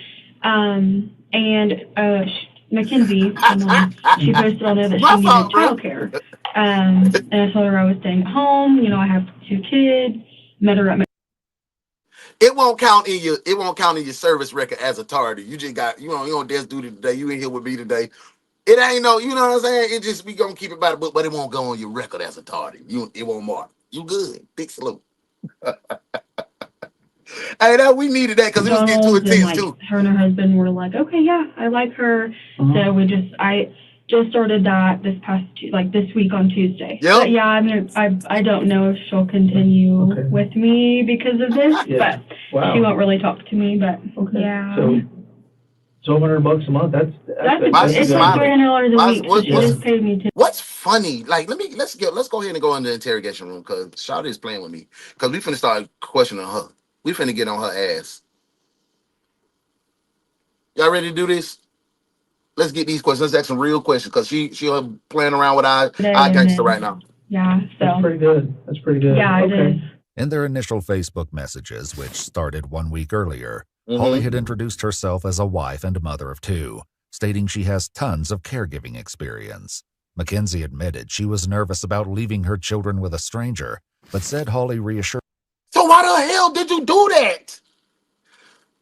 Mackenzie, my mom, she posted on there that she needed childcare. And I told her I was staying at home. You know, I have 2 kids. Met her at my. It won't count in your service record as a tardy. You just got you on desk duty today. You in here with me today. It ain't no, you know what I'm saying? It just we gonna keep it by the book, but it won't go on your record as a tardy. It won't mark. You good. Big salute. Hey, we needed that because it was getting too intense too. Her and her husband were like, okay, yeah, I like her. So I just started that this week on Tuesday. Yep. But yeah, I mean, I don't know if she'll continue with me because of this, but she won't really talk to me. But yeah. So $1,200 a month. That's it's like $300 a week. So she just paid me. What's funny? Like, let's go ahead and go in the interrogation room because Shawty is playing with me because we finna start questioning her. We finna get on her ass. Y'all ready to do this? Let's get these questions. Let's ask some real questions because she playing around with our gangster right now. Yeah, so that's pretty good. Yeah, it is. In their initial Facebook messages, which started 1 week earlier, Holly had introduced herself as a wife and mother of 2, stating she has tons of caregiving experience. Mackenzie admitted she was nervous about leaving her children with a stranger, but said Holly reassured. So why the hell did you do that?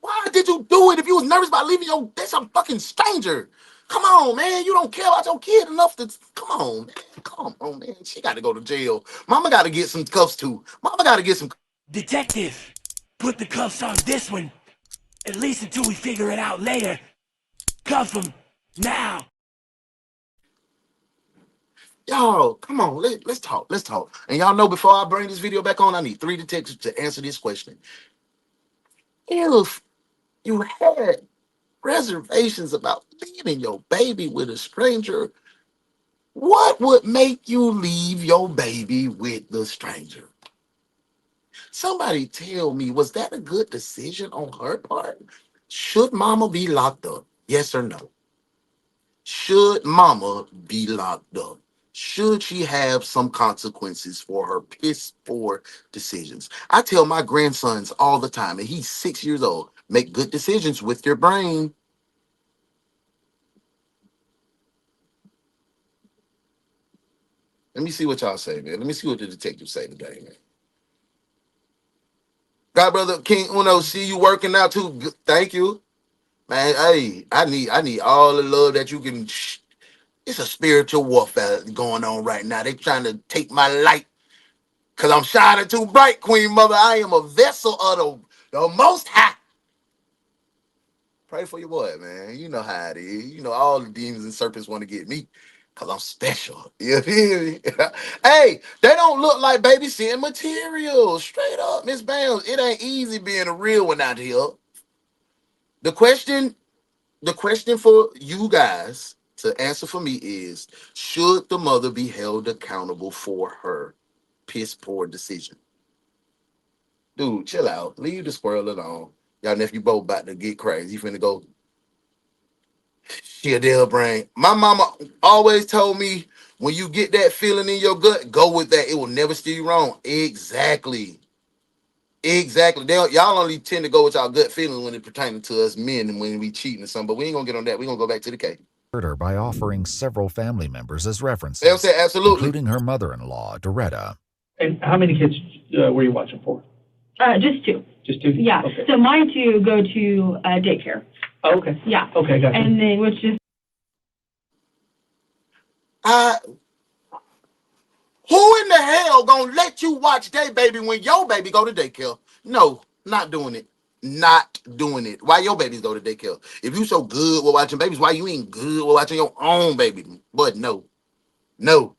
Why did you do it if you was nervous about leaving that's a fucking stranger? Come on, man. You don't care about your kid enough to come on, man. Come on, man. She got to go to jail. Mama got to get some cuffs too. Mama got to get some. Detective, put the cuffs on this one. At least until we figure it out later. Cuff him now. Y'all, come on. Let's talk. Let's talk. And y'all know before I bring this video back on, I need 3 detectives to answer this question. If you had reservations about leaving your baby with a stranger, what would make you leave your baby with the stranger? Somebody tell me, was that a good decision on her part? Should mama be locked up? Yes or no? Should mama be locked up? Should she have some consequences for her piss poor decisions? I tell my grandsons all the time, and he's 6 years old, make good decisions with your brain. Let me see what y'all say, man. Let me see what the detectives say today, man. God, brother King Uno, see you working out too. Thank you, man. Hey, I need all the love that you can. It's a spiritual warfare going on right now. They trying to take my light because I'm shining too bright, Queen Mother. I am a vessel of the The Most High. Pray for your boy, man. You know how it is. You know all the demons and serpents want to get me because I'm special. You feel me? Hey, they don't look like babysitting material. Straight up, Miss Bams. It ain't easy being a real one out here. The question for you guys to answer for me is, should the mother be held accountable for her piss poor decision? Dude, chill out. Leave the squirrel alone. Y'all nephew both about to get crazy. You finna go. She a deal brain. My mama always told me, when you get that feeling in your gut, go with that. It will never steer you wrong. Exactly. Exactly. Y'all only tend to go with y'all gut feelings when it pertaining to us men and when we cheating or something. But we ain't gonna get on that. We gonna go back to the case. Her by offering several family members as They'll references, say absolutely. including her mother-in-law, Doretta. And how many kids were you watching for? Just two. Just two? Yeah. Okay. So my two go to daycare. Oh, okay. Yeah. Okay, gotcha. And then, which is. Who in the hell gonna let you watch their baby when your baby go to daycare? No, not doing it. Not doing it. Why your babies go to daycare? If you so good with watching babies, why you ain't good with watching your own baby? But no. No.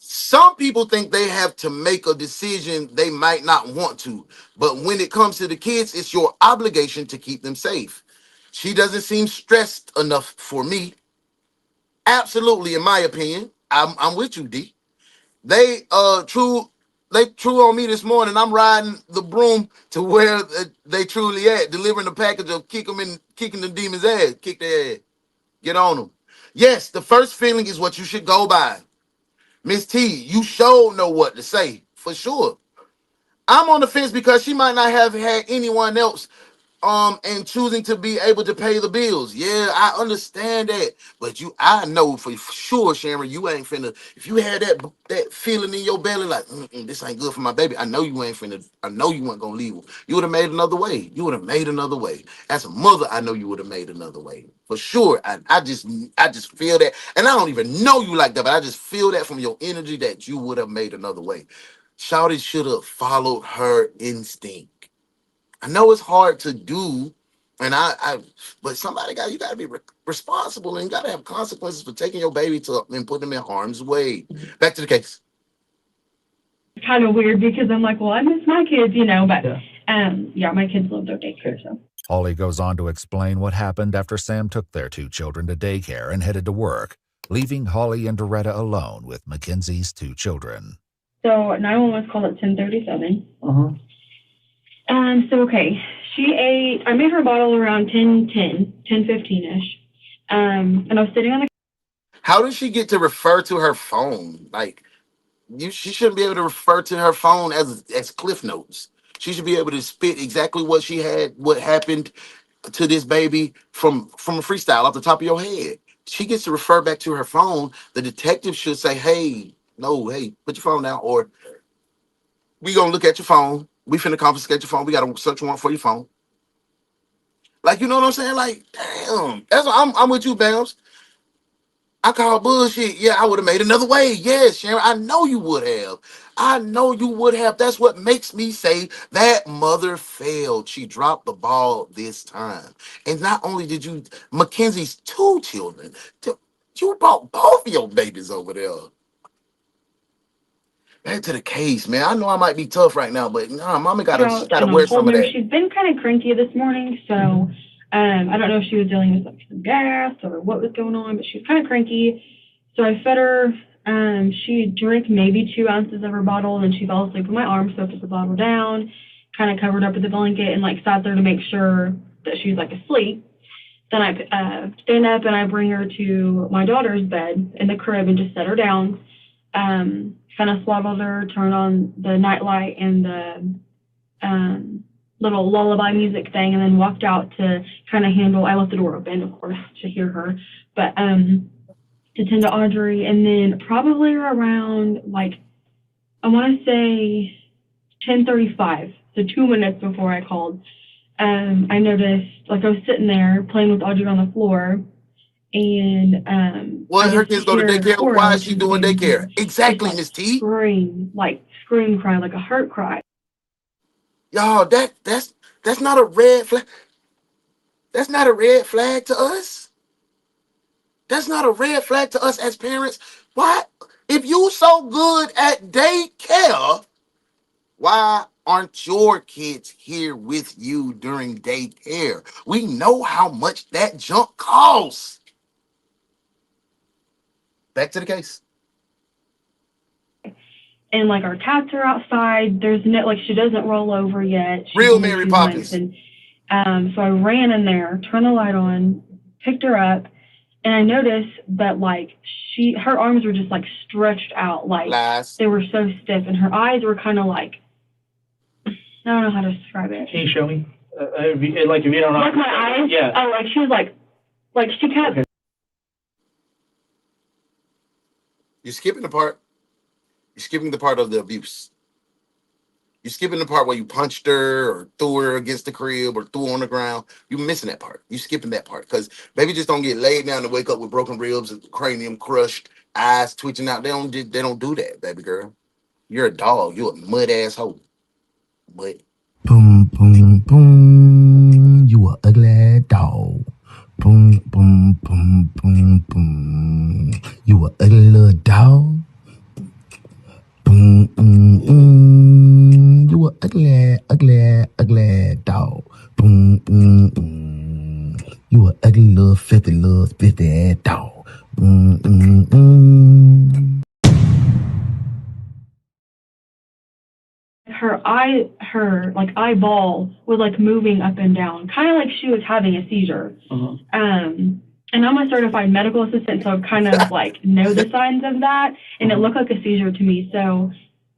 Some people think they have to make a decision they might not want to. But when it comes to the kids, it's your obligation to keep them safe. She doesn't seem stressed enough for me. Absolutely, in my opinion. I'm with you, D. They true on me this morning. I'm riding the broom to where they truly at, delivering the package of kicking the demon's ass, kick their ass, get on them. Yes, the first feeling is what you should go by. Miss T, you sure know what to say for sure. I'm on the fence because she might not have had anyone else and choosing to be able to pay the bills. Yeah, I understand that. But I know for sure, Sharon, you ain't finna, if you had that feeling in your belly like, this ain't good for my baby, I know you ain't finna, I know you weren't gonna leave her. You would have made another way. You would have made another way. As a mother, I know you would have made another way. For sure. I just feel that. And I don't even know you like that, but I just feel that from your energy that you would have made another way. Shawty should have followed her instinct. I know it's hard to do, and but you got to be responsible, and you got to have consequences for taking your baby and putting them in harm's way. Back to the case. It's kind of weird because I'm like, well, I miss my kids, but yeah, my kids love their daycare, so. Holly goes on to explain what happened after Sam took their two children to daycare and headed to work, leaving Holly and Doretta alone with Mackenzie's two children. So 911 was called at 10:37. Uh-huh. So, okay, she ate, I made her bottle around 10:15-ish. And I was sitting on the. How did she get to refer to her phone? Like, she shouldn't be able to refer to her phone as cliff notes. She should be able to spit exactly what happened to this baby from a freestyle off the top of your head. She gets to refer back to her phone. The detective should say, hey, put your phone down, or we gonna look at your phone. We finna confiscate your phone. We got a search warrant for your phone. Like, you know what I'm saying? Like, damn. That's what I'm with you, Bams. I call bullshit. Yeah, I would have made another way. Yes, Sharon. I know you would have. I know you would have. That's what makes me say that mother failed. She dropped the ball this time. And not only did you, Mackenzie's two children, you brought both of your babies over there. Back to the case, man. I know I might be tough right now, but mama gotta wear some of that. She's been kind of cranky this morning, so I don't know if she was dealing with like some gas or what was going on, but she was kind of cranky. So I fed her. She drank maybe 2 ounces of her bottle, and then she fell asleep in my arms. So I put the bottle down, kind of covered up with the blanket, and like sat there to make sure that she was like asleep. Then I stand up and I bring her to my daughter's bed in the crib and just set her down. Kind of swaddled her, turned on the nightlight and the little lullaby music thing, and then walked out to kind of handle. I left the door open, of course, to hear her, but to tend to Audrey. And then probably around I want to say 10:35, so 2 minutes before I called, I noticed I was sitting there playing with Audrey on the floor. And her kids go to daycare? Why is she doing daycare? Exactly, Miss T. Scream cry, like a heart cry. Y'all, that's not a red flag. That's not a red flag to us. That's not a red flag to us as parents. Why? If you so good at daycare, why aren't your kids here with you during daycare? We know how much that junk costs. Back to the case. And like our cats are outside. There's no, like, she doesn't roll over yet. She's Real only Mary 2 months. Poppins. And so I ran in there, turned the light on, picked her up, and I noticed that like her arms were just like stretched out, like Lies. they were so stiff, and her eyes were kind of like, I don't know how to describe it. Can you show me? If you don't know. Like my eyes? Yeah. Oh, like she was like she kept. Okay. You're skipping the part. You're skipping the part of the abuse. You're skipping the part where you punched her or threw her against the crib or threw her on the ground. You're missing that part. You're skipping that part because baby just don't get laid down to wake up with broken ribs and cranium crushed, eyes twitching out. They don't do that, baby girl. You're a dog. You're a mud asshole. But Boom, boom, boom. You a ugly dog. Boom, boom, boom, boom, boom. You a ugly little dog. Boom, boom, boom. You a ugly, ugly, ugly dog. Boom, boom, boom. You a ugly little filthy ass dog. Boom, boom, boom. Her like eyeball was like moving up and down, kind of like she was having a seizure. And I'm a certified medical assistant, so I kind of like know the signs of that, and it looked like a seizure to me. So,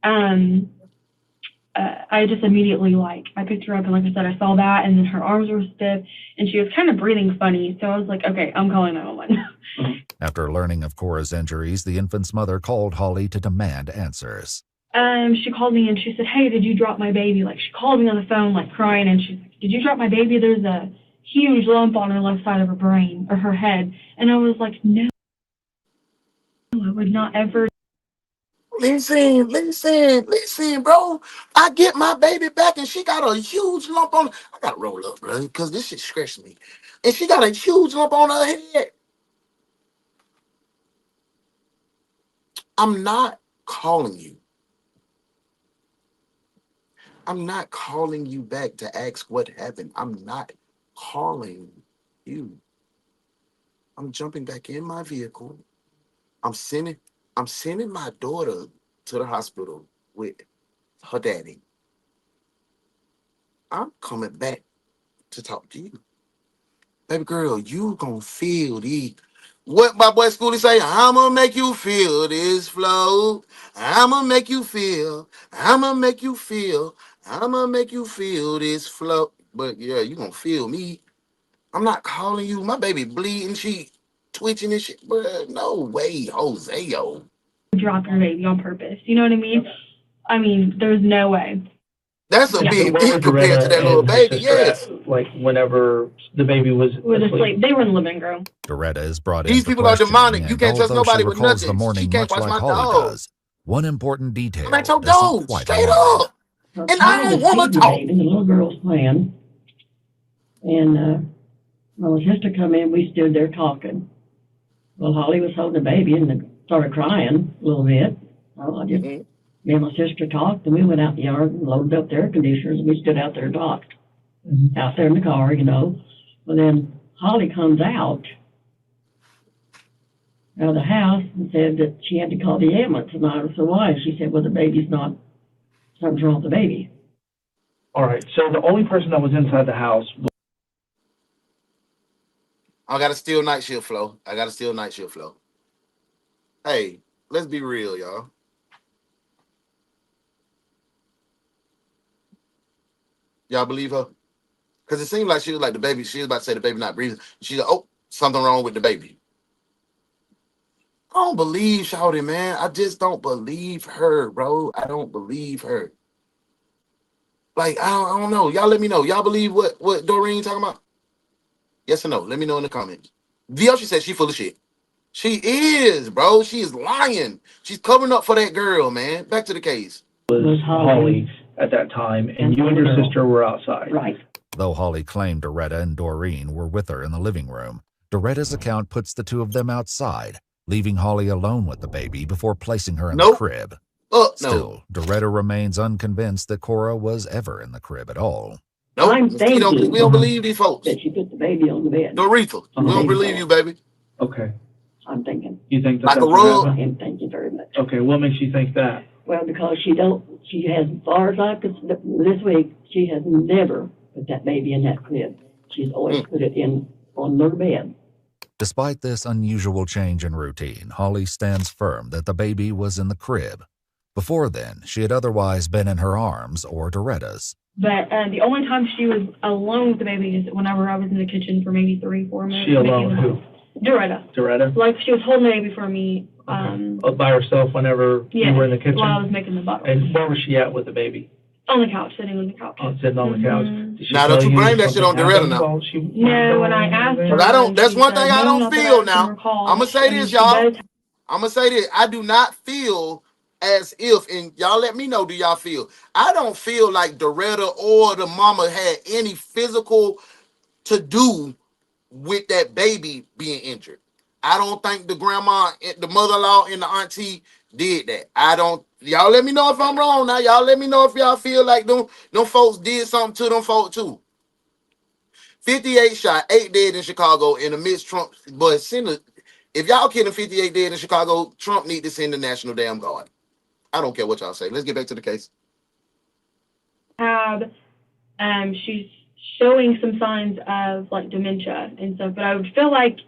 I just immediately I picked her up, and like I said, I saw that, and then her arms were stiff, and she was kind of breathing funny. So I was like, okay, I'm calling 911. After learning of Cora's injuries, the infant's mother called Holly to demand answers. She called me and she said, hey, did you drop my baby? Like, she called me on the phone, like, crying, and she's like, did you drop my baby? There's a huge lump on her left side of her brain, or her head. And I was like, no, I would not ever. listen, bro. I get my baby back and she got a huge lump on. I gotta roll up, bro, because this shit stressed me. And she got a huge lump on her head. I'm not calling you. I'm not calling you back to ask what happened. I'm not calling you. I'm jumping back in my vehicle. I'm sending my daughter to the hospital with her daddy. I'm coming back to talk to you. Baby girl, you gonna feel what my boy Schoolie say, I'ma make you feel this flow. I'ma make you feel this flow. But yeah, you gonna feel me. I'm not calling you. My baby bleeding, she twitching and shit. But no way, Jose-o. Drop your baby on purpose. You know what I mean? I mean, there's no way. That's a big deal compared to that little baby, yes. Like whenever the baby was asleep. They were in the living room. Doretta is brought These in for people are demonic. questioning, You can't trust although nobody she with recalls nothing. the morning She can't much watch like my Holly dog. does. One important detail I'm at your isn't dog, quite straight aligned. up. And I don't want to talk. The little girl's playing, and when my sister come in, we stood there talking. Well, Holly was holding the baby and started crying a little bit. So me and my sister talked, and we went out in the yard and loaded up the air conditioners, and we stood out there and talked. Out there in the car, you know. Well, then Holly comes out of the house and said that she had to call the ambulance. And I said, why? She said, well, the baby's not, something's wrong with the baby. All right, so the only person that was inside the house. I got to steal night shift flow. Hey, let's be real, y'all. Y'all believe her? Because it seemed like she was like the baby. She was about to say the baby not breathing. She's like, oh, something wrong with the baby. I don't believe Shawty, man. I just don't believe her, bro. I don't believe her. Like, I don't know. Y'all let me know. Y'all believe what Doreen talking about? Yes or no? Let me know in the comments. VL, she said she full of shit. She is, bro. She is lying. She's covering up for that girl, man. Back to the case. Was Holly at that time, and you and your sister were outside. Right. Though Holly claimed Doretta and Doreen were with her in the living room, Doretta's account puts the two of them outside, leaving Holly alone with the baby before placing her in the crib. Still, Doretta remains unconvinced that Cora was ever in the crib at all. I'm thinking we don't believe these folks. that she put the baby on the bed. Doretha, we don't believe you, baby. Okay. I'm thinking. You think that Like that's a rug? I'm thinking very much. Okay, what makes you think that? Well, because she has, as far as I could, this week, she has never put that baby in that crib. She's always put it on their bed. Despite this unusual change in routine, Holly stands firm that the baby was in the crib. Before then, she had otherwise been in her arms or Doretta's. But the only time she was alone with the baby is whenever I was in the kitchen for maybe 3-4 minutes. She alone? Who? Doretta. Doretta? Like, she was holding the baby for me. By herself whenever you were in the kitchen? While I was making the bottle. And where was she at with the baby? On the couch, sitting on the couch. Oh, sitting on the couch. Did she Now, tell don't you blame that something shit on Doretta happened now. while No, when I asked her. But I don't, that's she one said, thing I "No, don't not that I feel can now. recall." I'm going to say And this, she y'all. does- I'm going to say this. I do not feel as if, and y'all let me know, do y'all feel? I don't feel like Doretta or the mama had any physical to do with that baby being injured. I don't think the grandma, the mother-in-law, and the auntie did that. I don't. Y'all let me know if I'm wrong now. Y'all let me know if y'all feel like them folks did something to them folks too. 58 shot, 8 dead in Chicago in the midst Trump. But if y'all killing 58 dead in Chicago, Trump need to send the National Damn Guard. I don't care what y'all say. Let's get back to the case. She's showing some signs of like dementia and stuff, but I would feel like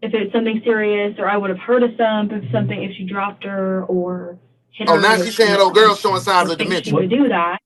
if it's something serious, or I would have heard of something if she dropped her or hit her. Oh, now she's saying, "Oh, girl, showing signs of dementia." She would do that.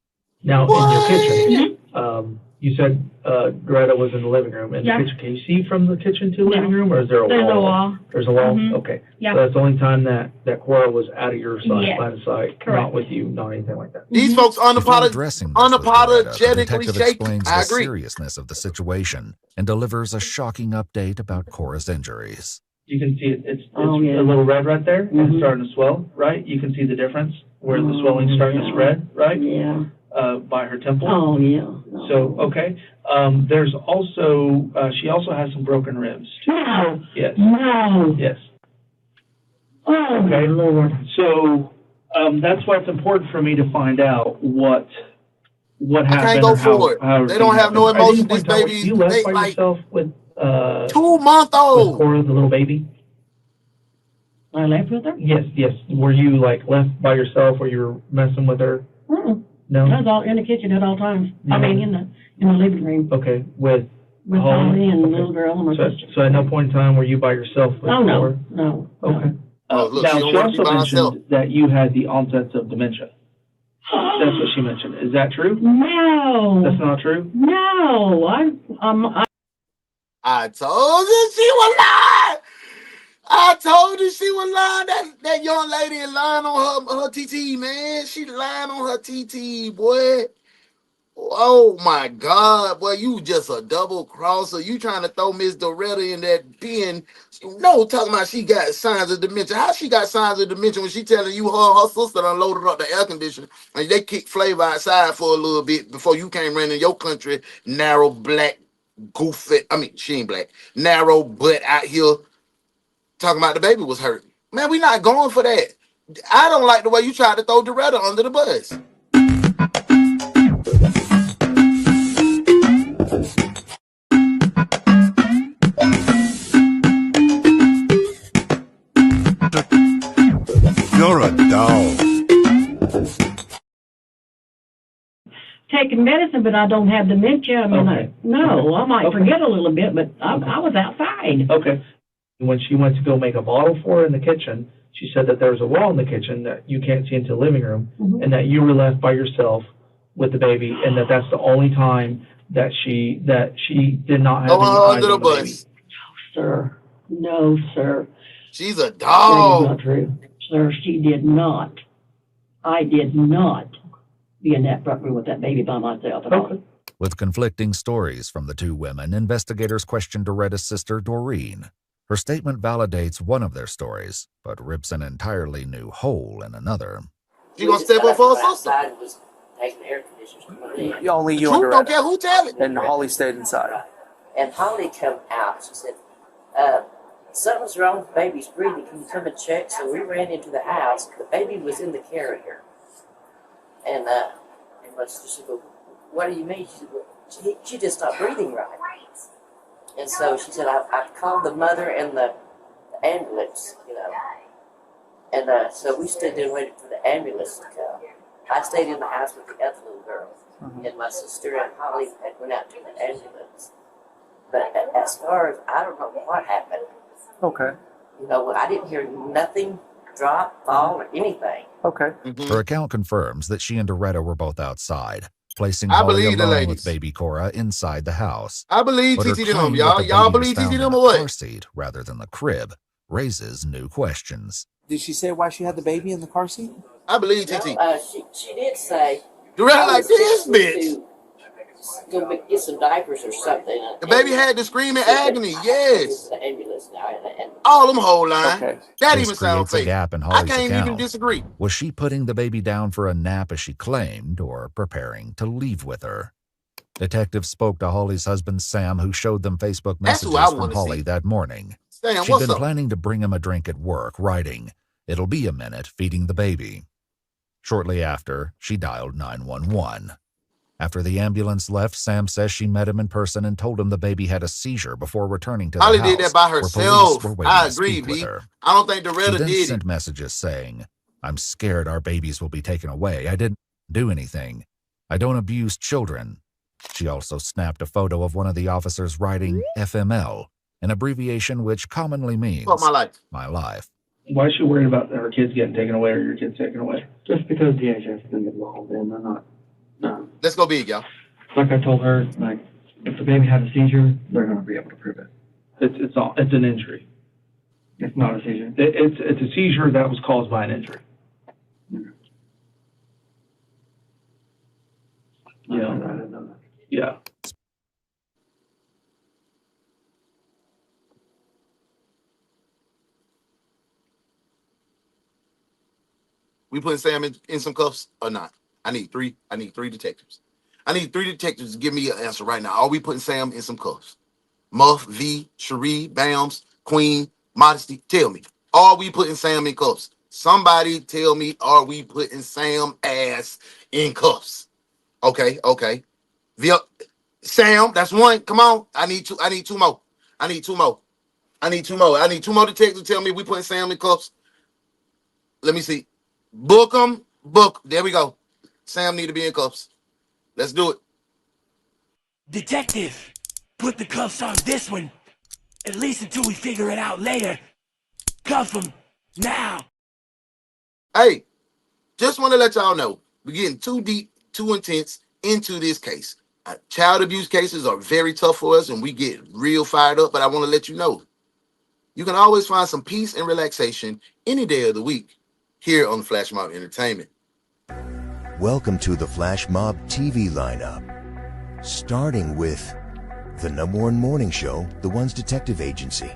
Now, in your kitchen, you said Doretta was in the living room. In the kitchen, can you see from the kitchen to the living room, or is there a wall? There's a wall. There's a wall? Okay. Yeah. So that's the only time that Cora was out of your sight, Yes. line of sight, Correct. not with you, not anything like that. These folks Before addressing this with Doretta, the unapologetically detective shaky. explains I the agree. seriousness of the situation and delivers a shocking update about Cora's injuries. You can see it's yeah. a little red right there, and it's starting to swell, right? You can see the difference where the swelling's starting to spread, right? Yeah. By her temple. Oh, yeah. So, okay. There's also, she also has some broken ribs. No. Yes. No. Yes. Oh, Okay. Lord. So, that's why it's important for me to find out what I happened. can't go or how, for it. how They don't have no happened. At any emotion. This point in time, baby, you left they by like yourself with 2-month-old. with Cora, the little baby? I left with her? Yes, yes. Were you like left by yourself, or you were messing with her? Mm-mm. No. I was all in the kitchen at all times. No. I mean, in the living room Okay, with with Holly and the little girl and my So, sister. so at no point in time were you by yourself with Oh, no. Cora? No. Okay. Oh, look, Now, she don't she wanna be also by herself. mentioned that you had the onsets of dementia. That's what she mentioned. Is that true? No. That's not true? No. I told you she was lying. I told you she was lying. That young lady is lying on her TT, man. She lying on her TT, boy. Oh my God, boy, you just a double crosser. You trying to throw Miss Doretta in that bin. No, talking about she got signs of dementia. How she got signs of dementia when she telling you her sister done loaded up the air conditioner and they kicked Flavor outside for a little bit before you came running your country, narrow black goofy. I mean, she ain't black. Narrow butt out here talking about the baby was hurt. Man, we not going for that. I don't like the way you tried to throw Doretta under the bus. You're a dog. taking medicine, but I don't have dementia. I mean, I might forget a little bit, but I was outside. Okay. When she went to go make a bottle for her in the kitchen, she said that there was a wall in the kitchen that you can't see into the living room, and that you were left by yourself with the baby, and that's the only time that she did not have any eyes on the baby. Sir. No, sir. She's a dog. That is not true. Sir, she did not. I did not be in that front room with that baby by myself at all. With conflicting stories from the two women, investigators questioned Doretta's sister, Doreen. Her statement validates one of their stories, but rips an entirely new hole in another. She gonna step up for her sister. taking air conditioners coming in. Only you Truth and don't Doretta. care who tell it. And Holly stayed inside. And Holly come out. She said, something's wrong with the baby's breathing. Can you come and check? So we ran into the house. The baby was in the carrier. And she said, well, what do you mean? She said, well, she just not breathing right. And so she said, I called the mother and the ambulance, you know. And so we stood there waiting for the ambulance to come. I stayed in the house with the other little girl. And my sister and Holly had went out to the ambulance. But as far as, I don't know what happened. Okay. You know, I didn't hear nothing drop, fall, or anything. Okay. Her account confirms that she and Doretta were both outside, placing I Holly believe the alone ladies. with baby Cora inside the house. I believe But her TT claim them, that y'all. the Y'all baby was believe TT found them in or a what? car seat rather than the crib raises new questions. Did she say why she had the baby in the car seat? I believe TT. No, she did say. Doretta I like was this fixing bitch. to go get some diapers or something. The baby had the screaming agony, yes. The ambulance now. And All them whole line. Okay. That This even sounds creates a fake. gap in I Holly's can't account. even disagree. Was she putting the baby down for a nap as she claimed, or preparing to leave with her? Detectives spoke to Holly's husband Sam, who showed them Facebook That's who messages I from wanna Holly see. that morning. Sam, She'd what's been up? planning to bring him a drink at work, writing, "It'll be a minute feeding the baby." Shortly after, she dialed 911. After the ambulance left, Sam says she met him in person and told him the baby had a seizure before returning to the Holly house, did that by where police herself. were waiting I to agree, speak with B. her. I don't think She Doretta then did sent it. messages saying, "I'm scared our babies will be taken away. I didn't do anything. I don't abuse children." She also snapped a photo of one of the officers writing FML, an abbreviation which commonly means Fuck my life. my life. Why is she worried about her kids getting taken away or your kids taken away? Just because DHS is going to get involved in, they're not. No. Let's go big, y'all. Like I told her, like, if the baby had a seizure, they're going to be able to prove it. It's an injury. It's not a seizure. It's a seizure that was caused by an injury. Yeah. I didn't know that. Yeah. We putting Sam in some cuffs or not? I need three detectives. I need 3 detectives to give me an answer right now. Are we putting Sam in some cuffs? Muff, V, Cherie, Bams, Queen, Modesty, tell me. Are we putting Sam in cuffs? Somebody tell me, are we putting Sam ass in cuffs? Okay. Sam, that's one. Come on. I need two more. I need two more detectives to tell me we putting Sam in cuffs. Let me see. Book them. There we go. Sam need to be in cuffs. Let's do it. Detective, put the cuffs on this one. At least until we figure it out later. Cuff him now. Hey, just want to let y'all know, we're getting too deep, too intense into this case. Child abuse cases are very tough for us, and we get real fired up, but I want to let you know, you can always find some peace and relaxation any day of the week here on Flash Mob Entertainment. Welcome to the Flash Mob TV lineup. Starting with the #1 morning show, The One's Detective Agency.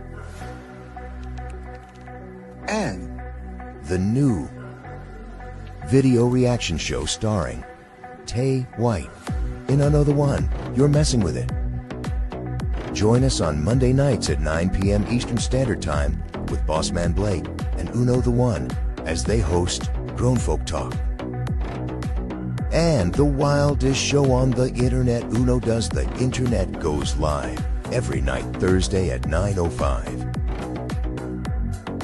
And the new video reaction show starring Tay White in Another One, You're Messing With It. Join us on Monday nights at 9 p.m. Eastern Standard Time with Bossman Blake and Uno the One as they host Grown Folk Talk. And the wildest show on the internet, Uno Does the Internet, goes live every night Thursday at 9:05.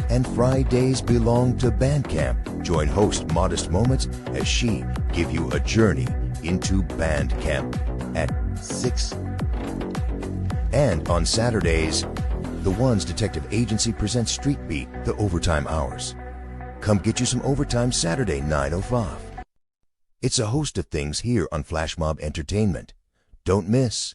And Fridays belong to Bandcamp. Join host Modest Moments as she give you a journey into Bandcamp at 6. And on Saturdays, The One's Detective Agency presents Street Beat, the Overtime Hours. Come get you some overtime Saturday, 9:05. It's a host of things here on Flash Mob Entertainment. Don't miss.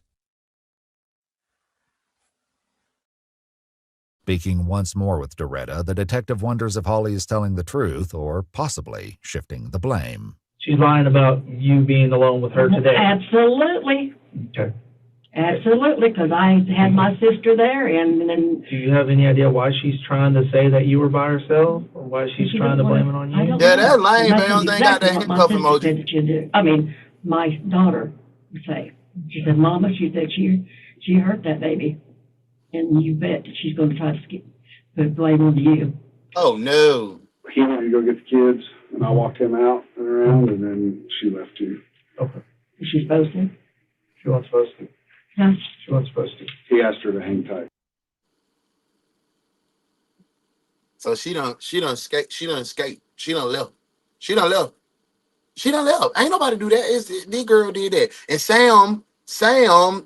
Speaking once more with Doretta, the detective wonders if Holly is telling the truth or possibly shifting the blame. She's lying about you being alone with her today. Absolutely. Okay. Absolutely, because I had my sister there, and then. Do you have any idea why she's trying to say that you were by herself, or why she's trying to blame it on you? Yeah, that's lame, That's man. They got exactly that what my handcuff sister emoji. said that you do. I mean, my daughter would say. She said, "Mama," she said, she hurt that baby, and you bet that she's going to try to put blame on you. Oh no. He wanted to go get the kids, and I walked him out and around, and then she left too. Okay. Is she supposed to? She wasn't supposed to. Huh? She wasn't supposed to. He asked her to hang tight. So she done escape. She done escape. She done left. She done left. She done left. Ain't nobody do that. This girl did that. And Sam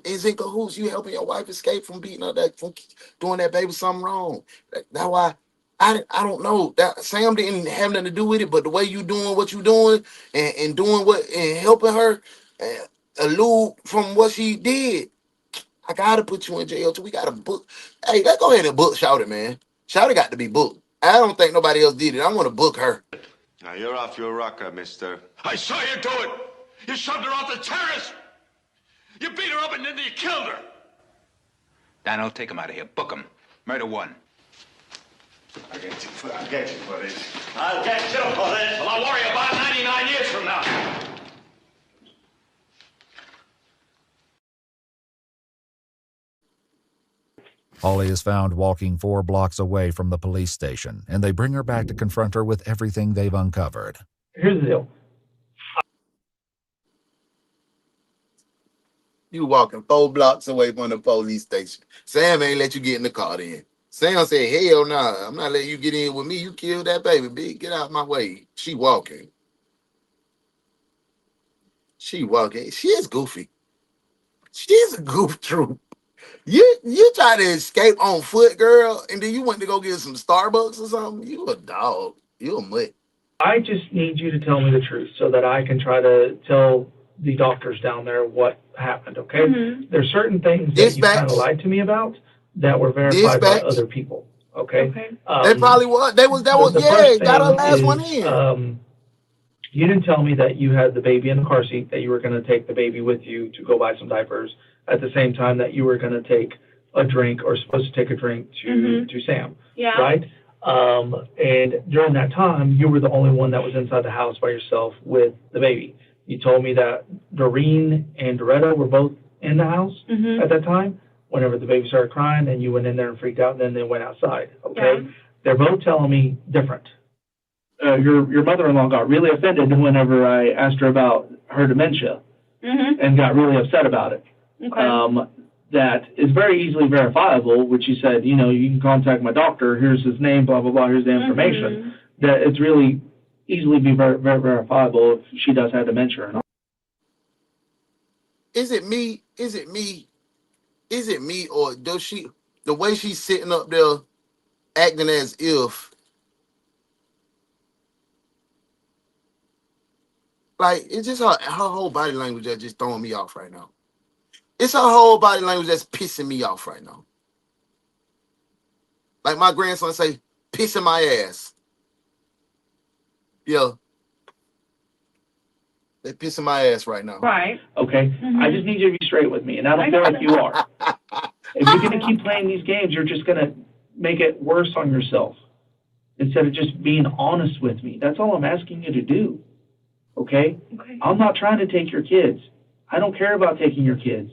is in cahoots. You helping your wife escape from beating her, from doing that baby something wrong. That's why I don't know. That Sam didn't have nothing to do with it, but the way you doing what you doing and doing what and helping her elude from what she did, I gotta put you in jail too. We gotta book. Hey, let's go ahead and book Shouty, man. Shouty got to be booked. I don't think nobody else did it. I want to book her. Now you're off your rocker, mister. I saw you do it. You shoved her off the terrace. You beat her up and then you killed her. Dano, take him out of here. Book him. Murder one. I'll get you for this. I'll get you for this. Well, I'll worry about 99 years from now. Holly is found walking 4 blocks away from the police station, and they bring her back to confront her with everything they've uncovered. Here's the deal. You walking 4 blocks away from the police station. Sam ain't let you get in the car then. Sam said, hell nah, I'm not letting you get in with me. You killed that baby, big. Get out of my way. She walking. She walking. She is goofy. She's a goof troop. You try to escape on foot, girl, and then you went to go get some Starbucks or something. You a dog. You a mutt. I just need you to tell me the truth so that I can try to tell the doctors down there what happened, okay? Mm-hmm. There's certain things that you kind of lied to me about that were verified by other people, okay? They probably was. That was got our last one in. You didn't tell me that you had the baby in the car seat, that you were going to take the baby with you to go buy some diapers, at the same time that you were going to take a drink or supposed to take a drink to Sam, right? And during that time, you were the only one that was inside the house by yourself with the baby. You told me that Doreen and Doretta were both in the house at that time whenever the baby started crying, and you went in there and freaked out, and then they went outside, okay? Yeah. They're both telling me different. Your mother-in-law got really offended whenever I asked her about her dementia and got really upset about it. Okay. That is very easily verifiable, which you said, you can contact my doctor, here's his name, blah, blah, blah, here's the information. That it's really easily be very verifiable if she does have dementia or not. Is it me, or does she, the way she's sitting up there acting as if, like, it's just her whole body language that's just throwing me off right now. It's her whole body language that's pissing me off right now. Like my grandson say, pissing my ass. Yeah. They're pissing my ass right now. Right. Okay. I just need you to be straight with me, and I don't feel like you are. If you're going to keep playing these games, you're just going to make it worse on yourself instead of just being honest with me. That's all I'm asking you to do. Okay? I'm not trying to take your kids. I don't care about taking your kids.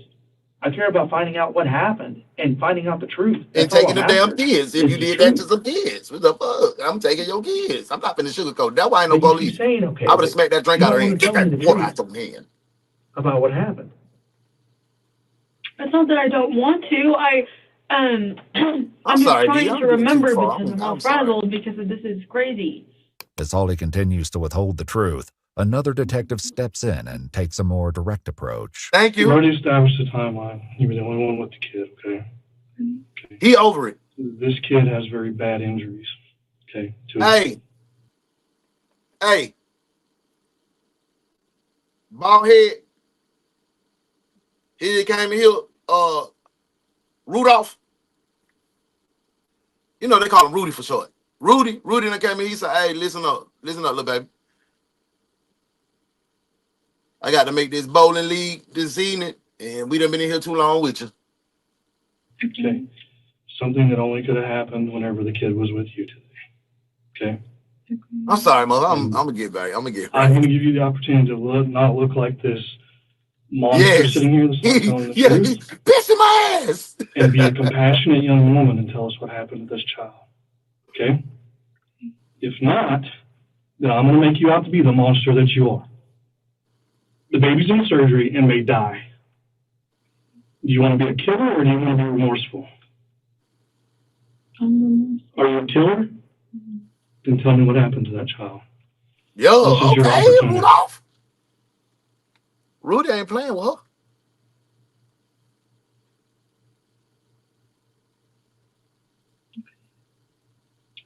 I care about finding out what happened and finding out the truth. And taking the damn kids. If you did that to some kids, what the fuck? I'm taking your kids. I'm not finna sugarcoat. That why ain't no police. Saying, okay, I would have smacked that drink out of her hand. Get that water out your hand. About what happened. It's not that I don't want to. I'm just sorry, trying to remember because I'm all frazzled because this is crazy. As Holly continues to withhold the truth, another detective steps in and takes a more direct approach. Thank you. We already established the timeline. You were the only one with the kid, okay? He over it. This kid has very bad injuries, okay? Hey. Bald head. He came in here, Rudolph. They call him Rudy for short. Rudy that came in, he said, hey, listen up, little baby. I got to make this bowling league this evening. And we done been in here too long with you. Okay. Something that only could have happened whenever the kid was with you today. Okay. I'm sorry, mother. I'm gonna get back. I'm gonna get I'm right. going to give you the opportunity to not look like this monster Yes. sitting here that's not telling the Yeah, truth. he's pissing my ass. And be a compassionate young woman and tell us what happened to this child. Okay? If not, then I'm going to make you out to be the monster that you are. The baby's in surgery and may die. Do you want to be a killer or do you want to be remorseful? Are you a killer? Then tell me what happened to that child. Yo, This is your okay, opportunity. Rudolph. Rudy ain't playing with her.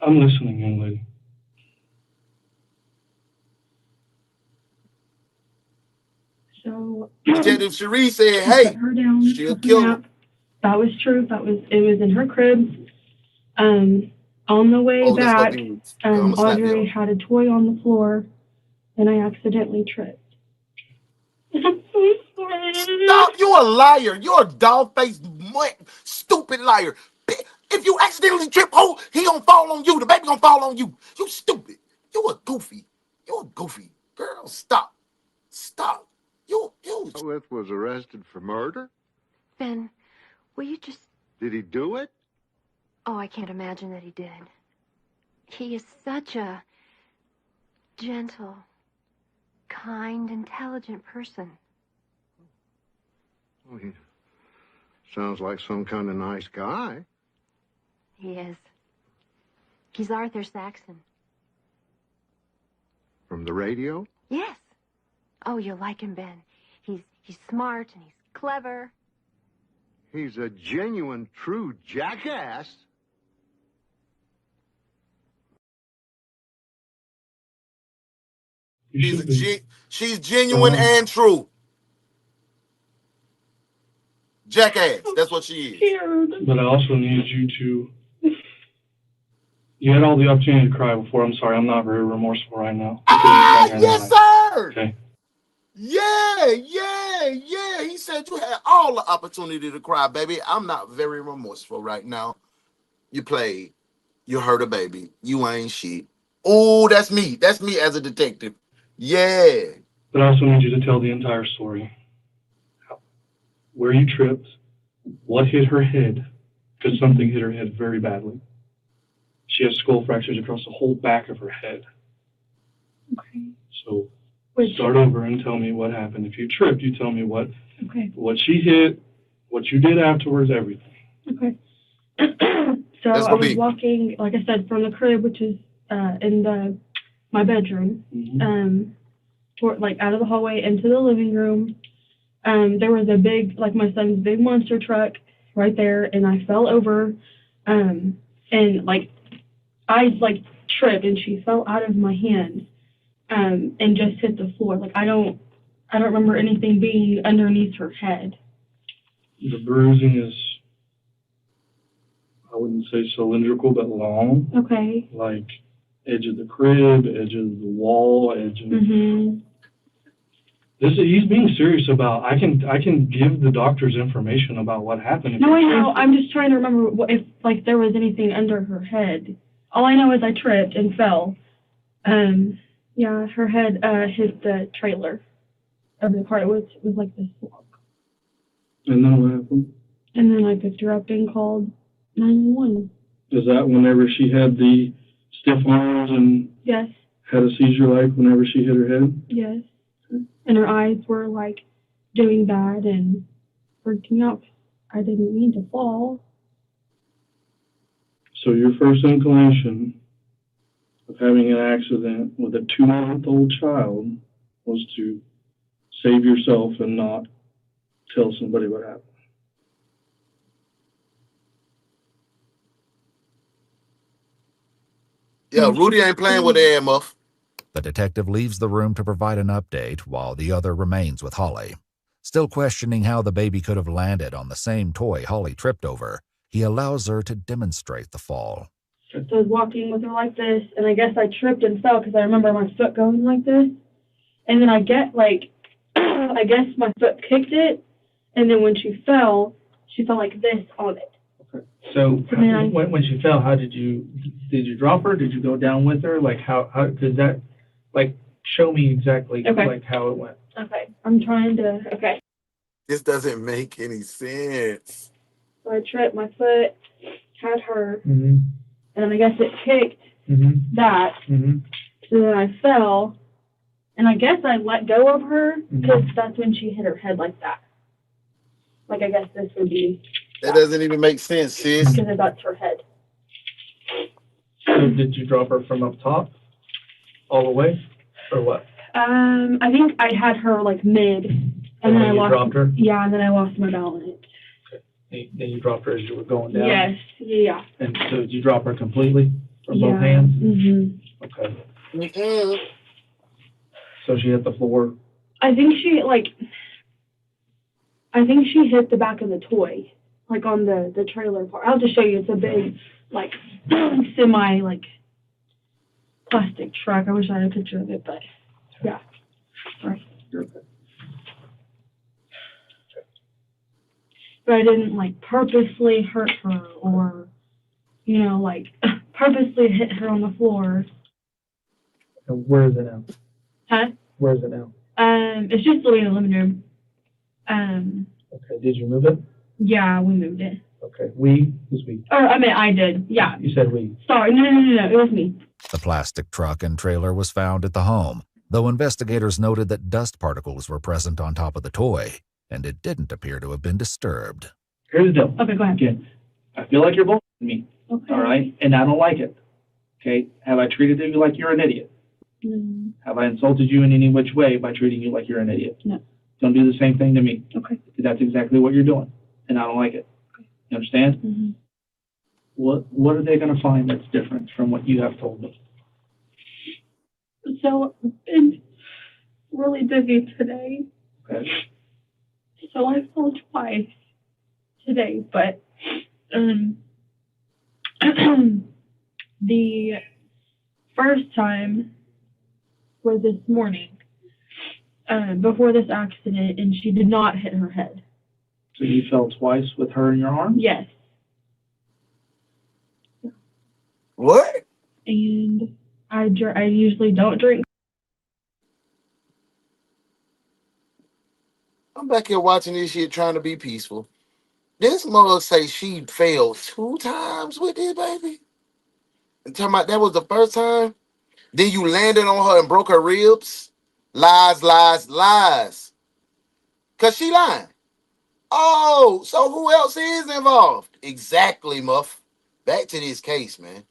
I'm listening, young lady. So Detective Cherie said, I hey, put her down, she'll took a kill nap. him. That was true. It was in her crib. On the way Oh, let's go back, be. I'm gonna snap Audrey you. had a toy on the floor, and I accidentally tripped. Stop! You're a liar. You're a dog-faced, stupid liar. If you accidentally trip, he gonna fall on you. The baby gonna fall on you. You stupid. You a goofy. You a goofy. Girl, stop. Stop. You. With was arrested for murder? Ben, will you just... Did he do it? Oh, I can't imagine that he did. He is such a gentle, kind, intelligent person. Oh, he sounds like some kind of nice guy. He is. He's Arthur Saxon. From the radio? Yes. Oh, you'll like him, Ben. He's smart and he's clever. He's a genuine, true jackass. She's genuine and true. Jackass. That's what she is. But I also need you to... You had all the opportunity to cry before. I'm sorry, I'm not very remorseful right now. Yes, sir. Okay. Yeah. He said you had all the opportunity to cry, baby. I'm not very remorseful right now. You played. You hurt a baby. You ain't shit. Oh, that's me. That's me as a detective. Yeah. But I also need you to tell the entire story. Where you tripped, what hit her head, because something hit her head very badly. She has skull fractures across the whole back of her head. Okay. So start over and tell me what happened. If you tripped, you tell me what she hit, what you did afterwards, everything. Okay. So I was walking, like I said, from the crib, which is in my bedroom, out of the hallway into the living room. There was a big, my son's big monster truck right there, and I fell over, and I tripped, and she fell out of my hand, and just hit the floor. I don't remember anything being underneath her head. The bruising is, I wouldn't say cylindrical, but long. Okay. Like edge of the crib, edge of the wall, edge of... He's being serious about, I can give the doctors information about what happened. No, I know. I'm just trying to remember if there was anything under her head. All I know is I tripped and fell. Yeah, her head hit the trailer of the car. It was like this block. And then what happened? And then I picked her up and called 911. Is that whenever she had the stiff arms and Yes. had a seizure whenever she hit her head? Yes. And her eyes were doing bad and freaking out. I didn't mean to fall. So your first inclination of having an accident with a 2-month-old child was to save yourself and not tell somebody what happened. Yeah, Rudy ain't playing with air, muff. The detective leaves the room to provide an update while the other remains with Holly. Still questioning how the baby could have landed on the same toy Holly tripped over, he allows her to demonstrate the fall. So I was walking with her like this, and I guess I tripped and fell because I remember my foot going like this. And then I guess my foot kicked it, And then when she fell like this on it. So So then when she fell, how did you drop her? Did you go down with her? Like how does that, like, show me exactly like how it went. Okay, I'm trying to, okay. This doesn't make any sense. So I tripped my foot, had her, Mm-hmm. and then I guess it kicked Mm-hmm. that. Mm-hmm. So then I fell, and I guess I let go of her because that's when she hit her head like that. Like, I guess this would be. That doesn't even make sense, sis. Because that's her head. So did you drop her from up top all the way, or what? I think I had her like mid, and then I you lost. dropped her? Yeah, and then I lost my balance. Then you dropped her as you were going down? Yes, yeah. And so did you drop her completely from Yeah. both hands? Mm-hmm. Okay. So she hit the floor? I think she hit the back of the toy, like on the trailer part. I'll just show you. It's a big, like, semi, like, plastic truck. I wish I had a picture of it, but yeah. Right. But I didn't, like, purposely hurt her or, you know, like, purposely hit her on the floor. And where is it now? Huh? Where is it now? It's just in the living room. Okay. Did you move it? Yeah, we moved it. Okay. We? Who's we? Or, I mean, I did. Yeah. You said we. Sorry. No. It was me. The plastic truck and trailer was found at the home, though investigators noted that dust particles were present on top of the toy, and it didn't appear to have been disturbed. Here's the deal. Okay, go ahead. Again, I feel like you're bullshitting me. Okay. All right? And I don't like it. Okay? Have I treated you like you're an idiot? No. Have I insulted you in any which way by treating you like you're an idiot? No. Don't do the same thing to me. Okay. That's exactly what you're doing, and I don't like it. Okay. You understand? Mm-hmm. What are they going to find that's different from what you have told me? So, I've been really busy today. Okay. So I fell twice today, but the first time was this morning, before this accident, and she did not hit her head. So you fell twice with her in your arms? Yes. What? And I usually don't drink. I'm back here watching this shit trying to be peaceful. This mother say she failed 2 times with this baby. And talking about that was the first time. Then you landed on her and broke her ribs. Lies, lies, lies. Cause she lying. Oh, so who else is involved? Exactly, Muff. Back to this case, man.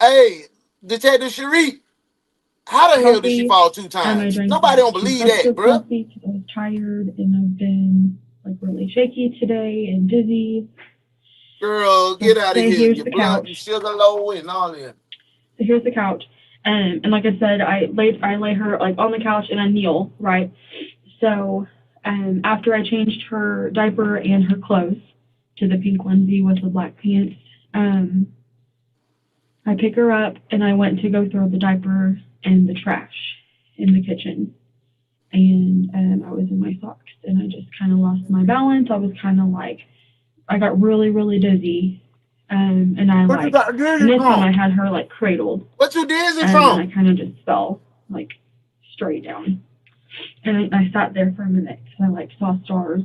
Hey, Detective Sharif, how the hell did she fall 2 times? Nobody don't believe that, bro. I was tired and I've been like really shaky today and dizzy. Girl, get out of here. Here's Your the blood, couch. your sugar low and all that. So here's the couch. And like I said, I lay her like on the couch and I kneel, right? So after I changed her diaper and her clothes to the pink onesie with the black pants, I pick her up and I went to go throw the diaper in the trash in the kitchen. And I was in my socks and I just kind of lost my balance. I was kind of like, I got really, really dizzy. And I What you got dizzy and this from? time I had her like cradled. What you dizzy And from? I kind of just fell like straight down. And I sat there for a minute because I like saw stars.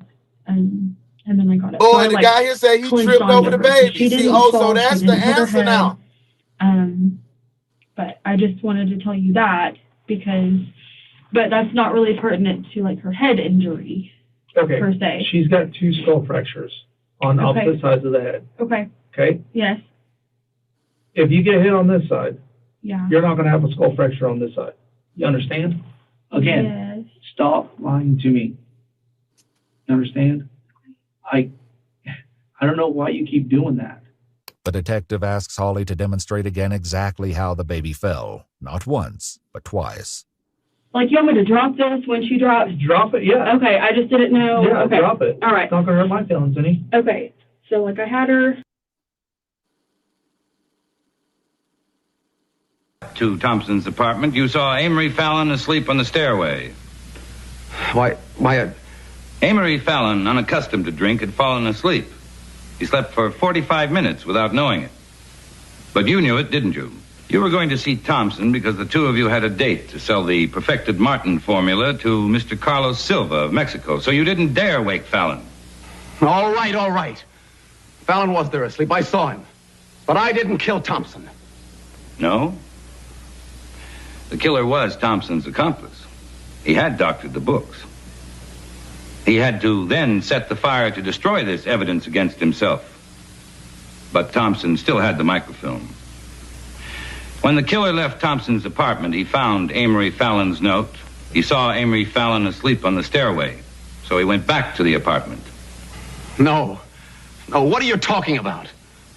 And then I got up. Boy, So I, the like, guy here said he clinched tripped onto over the her. baby. She See, didn't oh, fall, so she that's the didn't hit her answer head. now. But I just wanted to tell you that but that's not really pertinent to like her head injury Okay. per se. She's got 2 skull fractures on opposite sides of the head. Okay. Okay? Yes. If you get hit on this side, Yeah. you're not going to have a skull fracture on this side. You understand? Again, stop lying to me. You understand? I don't know why you keep doing that. The detective asks Holly to demonstrate again exactly how the baby fell, not once, but twice. Like, you want me to drop this when she drops? Drop it, yeah. Okay, I just didn't know. Yeah, Okay. drop it. All right. It's not going to hurt my feelings any. Okay. So, like, I had her. To Thompson's apartment, you saw Amory Fallon asleep on the stairway. Why, Amory Fallon, unaccustomed to drink, had fallen asleep. He slept for 45 minutes without knowing it. But you knew it, didn't you? You were going to see Thompson because the two of you had a date to sell the perfected Martin formula to Mr. Carlos Silva of Mexico, so you didn't dare wake Fallon. All right, all right. Fallon was there asleep. I saw him. But I didn't kill Thompson. No? The killer was Thompson's accomplice. He had doctored the books. He had to then set the fire to destroy this evidence against himself. But Thompson still had the microfilm. When the killer left Thompson's apartment, he found Amory Fallon's note. He saw Amory Fallon asleep on the stairway, so he went back to the apartment. No. No, what are you talking about?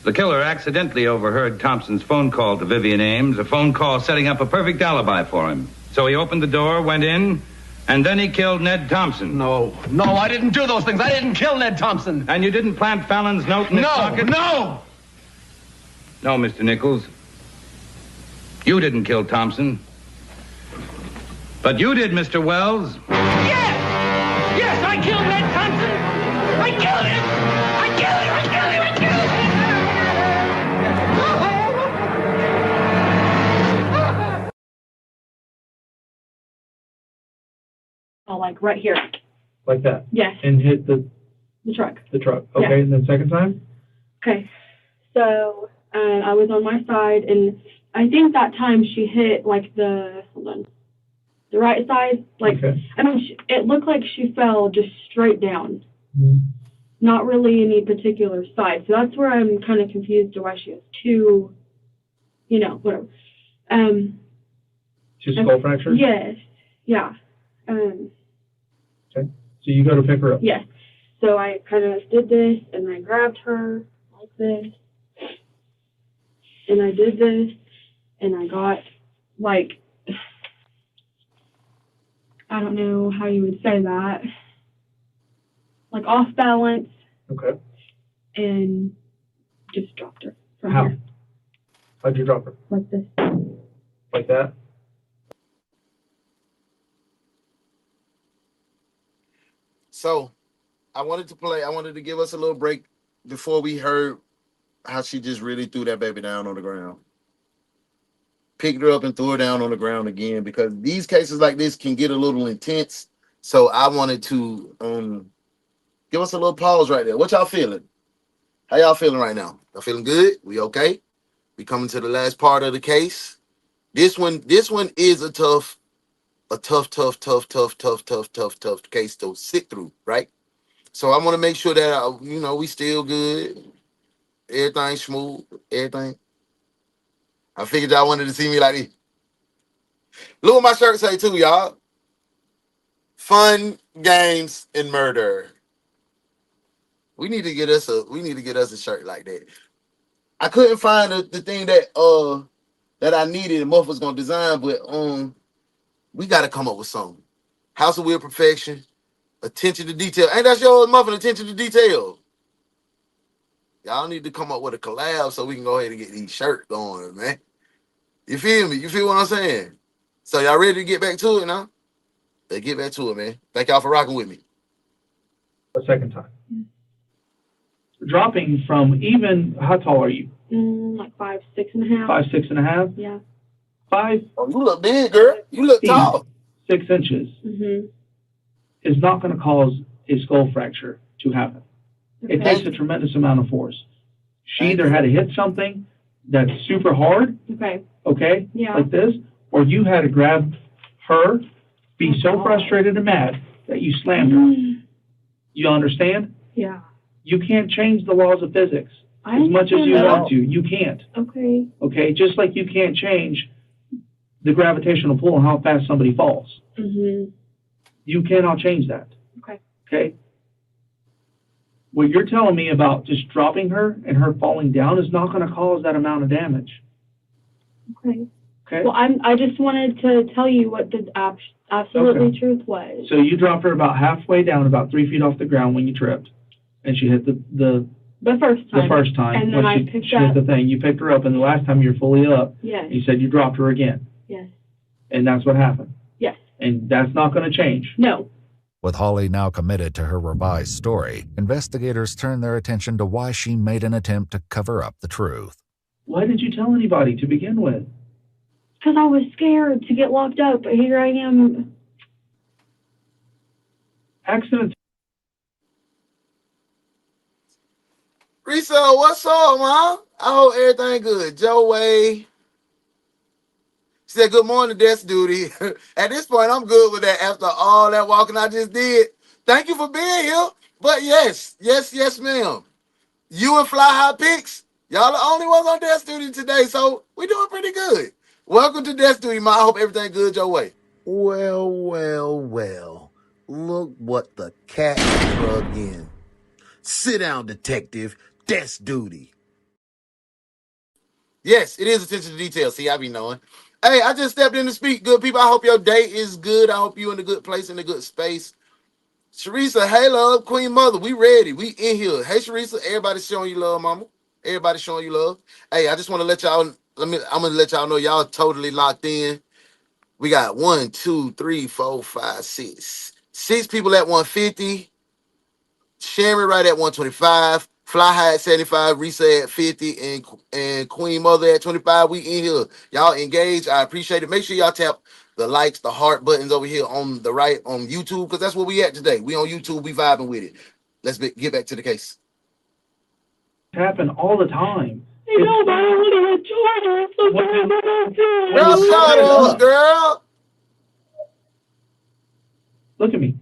The killer accidentally overheard Thompson's phone call to Vivian Ames, a phone call setting up a perfect alibi for him. So he opened the door, went in, and then he killed Ned Thompson. No, I didn't do those things. I didn't kill Ned Thompson. And you didn't plant Fallon's note in his pocket? No! No, Mr. Nichols. You didn't kill Thompson. But you did, Mr. Wells. Yes! Yes, I killed Ned Thompson! I killed him! I killed him! I killed him! I killed him! Oh, like right here. Like that? Yes. And hit the truck. The truck. Okay, Yeah. and then second time? Okay. So I was on my side, and I think that time she hit like the right side. Like Okay. I mean, it looked like she fell just straight down. Mhm. Not really any particular side. So that's where I'm kind of confused to why she has two. Whatever. Two skull fractures? Yes. Yeah. Okay. So you go to pick her up? Yes. So I kind of did this, and I grabbed her like this, and I did this, and I got, like, I don't know how you would say that, like off balance. Okay. And just dropped her from How? here, How'd you drop her? like this. Like that? So, I wanted to give us a little break before we heard how she just really threw that baby down on the ground. Picked her up and threw her down on the ground again, because these cases like this can get a little intense. So I wanted to give us a little pause right there. What y'all feeling? How y'all feeling right now? Y'all feeling good? We okay? We coming to the last part of the case. This one is a tough case to sit through, right? So I want to make sure that we still good, everything smooth, everything. I figured y'all wanted to see me like this. Look what my shirt say too, y'all. Fun, games, and murder. We need to get us a shirt like that. I couldn't find the thing that I needed and Muff was gonna design, but we gotta come up with something. House of Weird Perfection, attention to detail. Ain't that your Muffin? Attention to detail. Y'all need to come up with a collab so we can go ahead and get these shirts going, man. You feel me? You feel what I'm saying? So y'all ready to get back to it now? Let's get back to it, man. Thank y'all for rocking with me. A second time. Dropping from even, how tall are you? Like 5'6.5". 5'6.5"? Yeah. 5. Oh, you look big, girl. You look tall. 6 inches is not going to cause a skull fracture to happen. It takes a tremendous amount of force. She either had to hit something that's super hard, okay, Yeah. like this, or you had to grab her, be so frustrated and mad that you slammed her. You understand? Yeah. You can't change the laws of physics I as much as you understand that. want to. You can't. Okay. Okay? Just like you can't change the gravitational pull and how fast somebody falls. You cannot change that. Okay. Okay? What you're telling me about just dropping her and her falling down is not going to cause that amount of damage. Okay. Okay? Well, I just wanted to tell you what the absolutely truth was. So you dropped her about halfway down, about 3 feet off the ground when you tripped, and she hit the first time. The first time. And then when I picked she hit up. the thing. You picked her up, and the last time you were fully up, Yes. you said you dropped her again. Yes. And that's what happened. Yes. And that's not going to change. No. With Holly now committed to her revised story, investigators turn their attention to why she made an attempt to cover up the truth. Why did you tell anybody to begin with? Because I was scared to get locked up, but here I am. Accidents. Risa, what's up, man? I hope everything good. Joe Way. She said, good morning, desk duty. At this point, I'm good with that after all that walking I just did. Thank you for being here. But yes, ma'am. You and Fly High Picks, y'all the only ones on desk duty today, so we doing pretty good. Welcome to desk duty, man. I hope everything good your way. Well, well, well. Look what the cat drug in. Sit down, detective. Desk duty. Yes, it is attention to detail. See, I be knowing. Hey, I just stepped in to speak. Good people, I hope your day is good. I hope you in a good place, in a good space. Sharisa, hey, love, Queen Mother, we ready. We in here. Hey, Sharisa, everybody showing you love, mama. Everybody showing you love. Hey, I just want to let y'all, I'm going to let y'all know y'all totally locked in. We got 1, 2, 3, 4, 5, 6. 6 people at 150. Sharon right at 125. Fly High at 75. Risa at 50. And Queen Mother at 25. We in here. Y'all engage. I appreciate it. Make sure y'all tap the likes, the heart buttons over here on the right on YouTube, because that's where we at today. We on YouTube. We vibing with it. Let's get back to the case. Happen all the time. I want to Girl, shut up, girl. Look at me.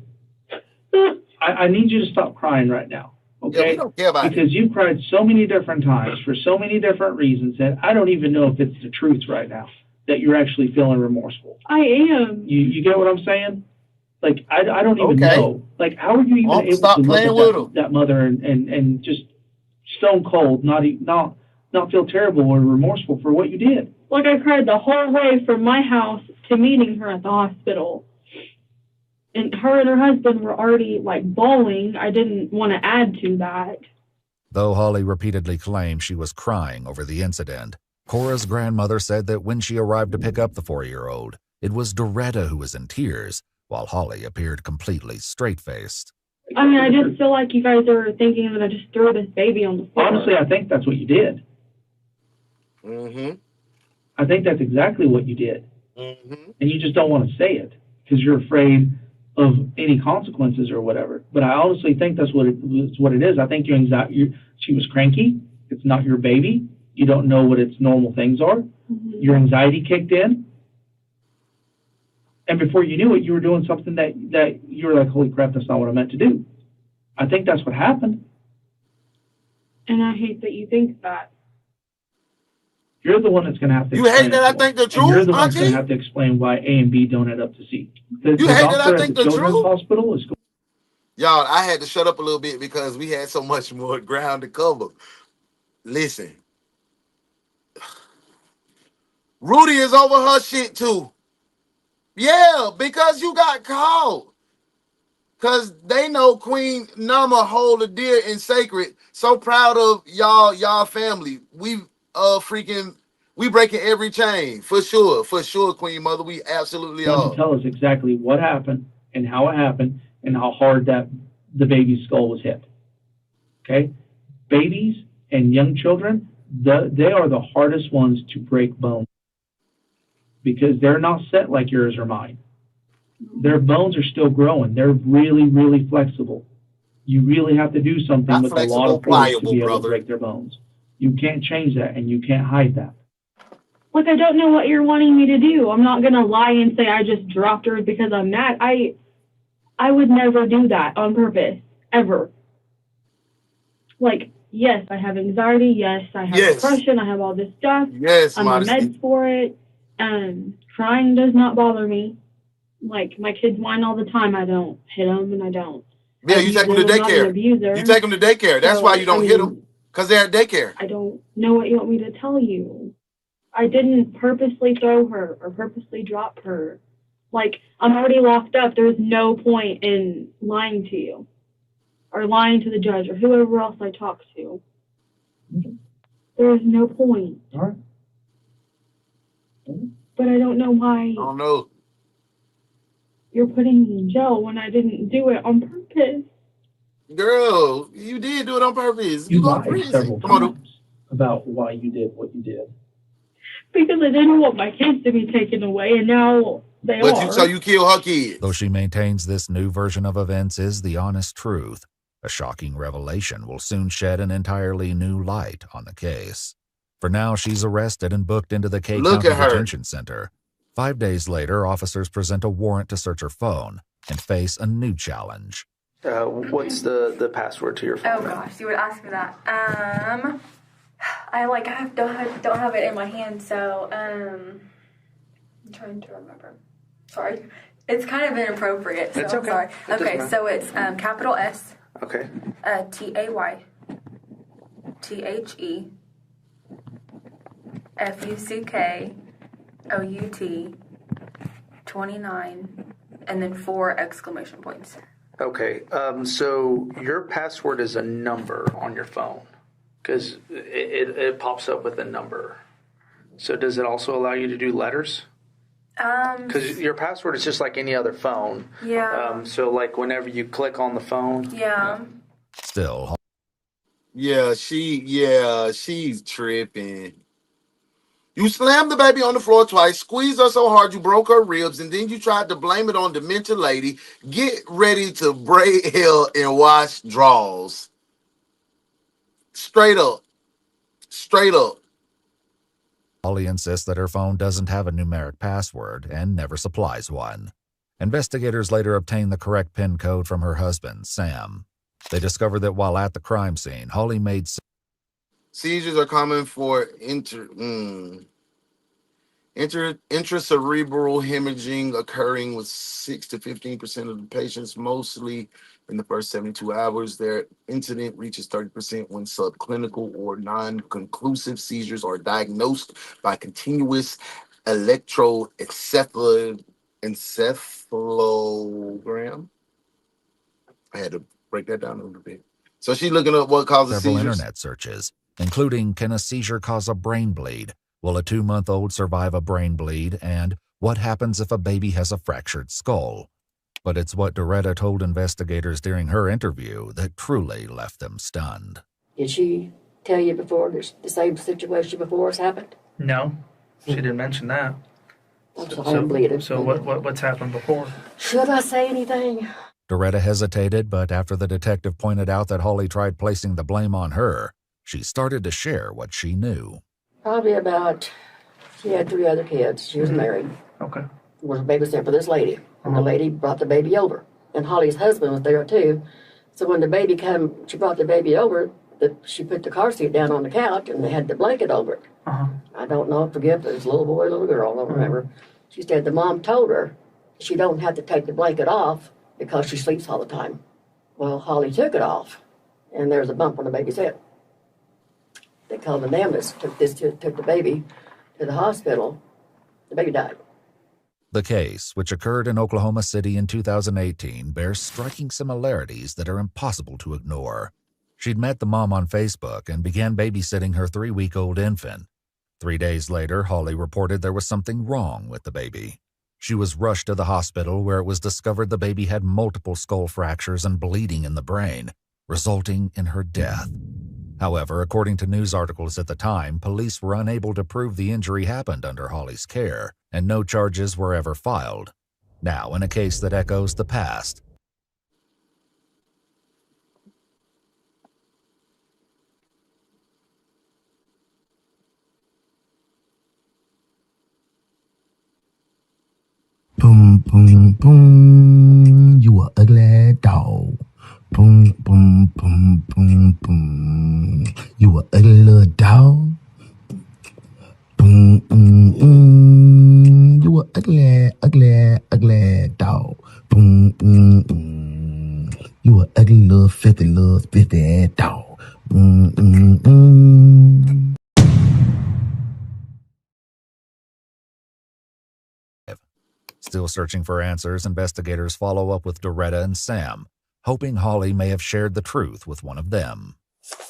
I need you to stop crying right now, okay? Yeah, we don't care about because you've cried so many different times for so many different reasons that I don't even know if it's the truth right now, that you're actually feeling remorseful. I am. You get what I'm saying? Like, I don't even know. Like, how are you even able to look at that mother and just stone cold, not feel terrible or remorseful for what you did? Like, I cried the whole way from my house to meeting her at the hospital. And her and her husband were already, like, bawling. I didn't want to add to that. Though Holly repeatedly claimed she was crying over the incident, Cora's grandmother said that when she arrived to pick up the 4-year-old, it was Doretta who was in tears, while Holly appeared completely straight-faced. I mean, I just feel like you guys are thinking that I just threw this baby on the floor. Honestly, I think that's what you did. Mm-hmm. I think that's exactly what you did. Mm-hmm. And you just don't want to say it because you're afraid of any consequences or whatever. But I honestly think that's what it is. I think she was cranky. It's not your baby. You don't know what its normal things are. Mm-hmm. Your anxiety kicked in. And before you knew it, you were doing something that you were like, holy crap, that's not what I meant to do. I think that's what happened. And I hate that you think that. You're the one that's going to have to explain. You hate that I think the truth, and you're the one that's going to have to explain why A and B don't add up to C. The you hate that I doctor think at the the children's truth? hospital is going. Y'all, I had to shut up a little bit because we had so much more ground to cover. Listen. Rudy is over her shit too. Yeah, because you got caught. Because they know Queen Nama hold the dear and sacred. So proud of y'all family. We breaking every chain. For sure, Queen Mother. We absolutely are. To tell us exactly what happened and how it happened and how hard that the baby's skull was hit. Okay? Babies and young children, they are the hardest ones to break bones because they're not set like yours or mine. Their bones are still growing. They're really, really flexible. You really have to do something Not with a lot of force to be able to break their bones. You can't change that, and you can't hide that. Like, I don't know what you're wanting me to do. I'm not going to lie and say I just dropped her because I'm mad. I would never do that on purpose, ever. Like, yes, I have anxiety. Yes, I have depression. I have all this stuff. Yes, I'm on meds for it. Crying does not bother me. Like, my kids whine all the time. I don't hit them, and I don't. Yeah, you take them to daycare. You take them to daycare. That's why you don't hit them, because they're at daycare. I don't know what you want me to tell you. I didn't purposely throw her or purposely drop her. Like, I'm already locked up. There's no point in lying to you or lying to the judge or whoever else I talk to. There is no point. All right. But I don't know why. I don't know. you're putting me in jail when I didn't do it on purpose. Girl, you did do it on purpose. You You go to lied prison. several Come on, dude. times about why you did what you did. Because I didn't want my kids to be taken away, and now they are. So you kill her kids. Though she maintains this new version of events is the honest truth, a shocking revelation will soon shed an entirely new light on the case. For now, she's arrested and booked into the K Look County at her. Detention Center. 5 days later, officers present a warrant to search her phone and face a new challenge. What's the password to your phone? Oh gosh, you would ask me that. I don't have it in my hand, so I'm trying to remember. Sorry, it's kind of inappropriate. So It's okay. I'm sorry. It doesn't Okay, matter. so it's capital S. Okay. TAY THE FUCK OUT 29 and then 4 exclamation points. Okay. So your password is a number on your phone because it pops up with a number. So does it also allow you to do letters? Because your password is just like any other phone. Yeah. So like whenever you click on the phone. Yeah. Still. Yeah, she's tripping. You slammed the baby on the floor twice, squeezed her so hard you broke her ribs, and then you tried to blame it on dementia lady. Get ready to braid hair and wash drawers. Straight up. Straight up. Holly insists that her phone doesn't have a numeric password and never supplies one. Investigators later obtain the correct PIN code from her husband, Sam. They discover that while at the crime scene, Holly made Seizures are common for intracerebral hemorrhaging occurring with 6 to 15% of the patients, mostly in the first 72 hours. Their incident reaches 30% when subclinical or non-conclusive seizures are diagnosed by continuous electroencephalogram. I had to break that down a little bit. So she's looking up what causes several seizures. internet searches, including Can a Seizure Cause a Brain Bleed? Will a 2-month-old survive a brain bleed? And what happens if a baby has a fractured skull? But it's what Doretta told investigators during her interview that truly left them stunned. Did she tell you before the same situation before has happened? No, she didn't mention that. So what's happened before? Should I say anything? Doretta hesitated, but after the detective pointed out that Holly tried placing the blame on her, she started to share what she knew. Probably about, she had 3 other kids. She was married. Okay. Was a babysitter for this lady. And the lady brought the baby over. And Holly's husband was there too. So when the baby came, she brought the baby over, she put the car seat down on the couch and they had the blanket over it. I don't know, forget if it was a little boy or little girl, I don't remember. She said the mom told her she don't have to take the blanket off because she sleeps all the time. Well, Holly took it off, and there was a bump on the baby's head. They called an ambulance, took the baby to the hospital. The baby died. The case, which occurred in Oklahoma City in 2018, bears striking similarities that are impossible to ignore. She'd met the mom on Facebook and began babysitting her 3-week-old infant. 3 days later, Holly reported there was something wrong with the baby. She was rushed to the hospital where it was discovered the baby had multiple skull fractures and bleeding in the brain, resulting in her death. However, according to news articles at the time, police were unable to prove the injury happened under Holly's care, and no charges were ever filed. Now, in a case that echoes the past, Boom, boom, boom. You a ugly dog. Boom, boom, boom, boom, boom. You a ugly little dog. Boom, boom, boom. You a ugly, ugly, ugly dog. Boom, boom, boom. You a ugly little filthy ass dog. Boom, boom, boom. still searching for answers, investigators follow up with Doretta and Sam, hoping Holly may have shared the truth with one of them.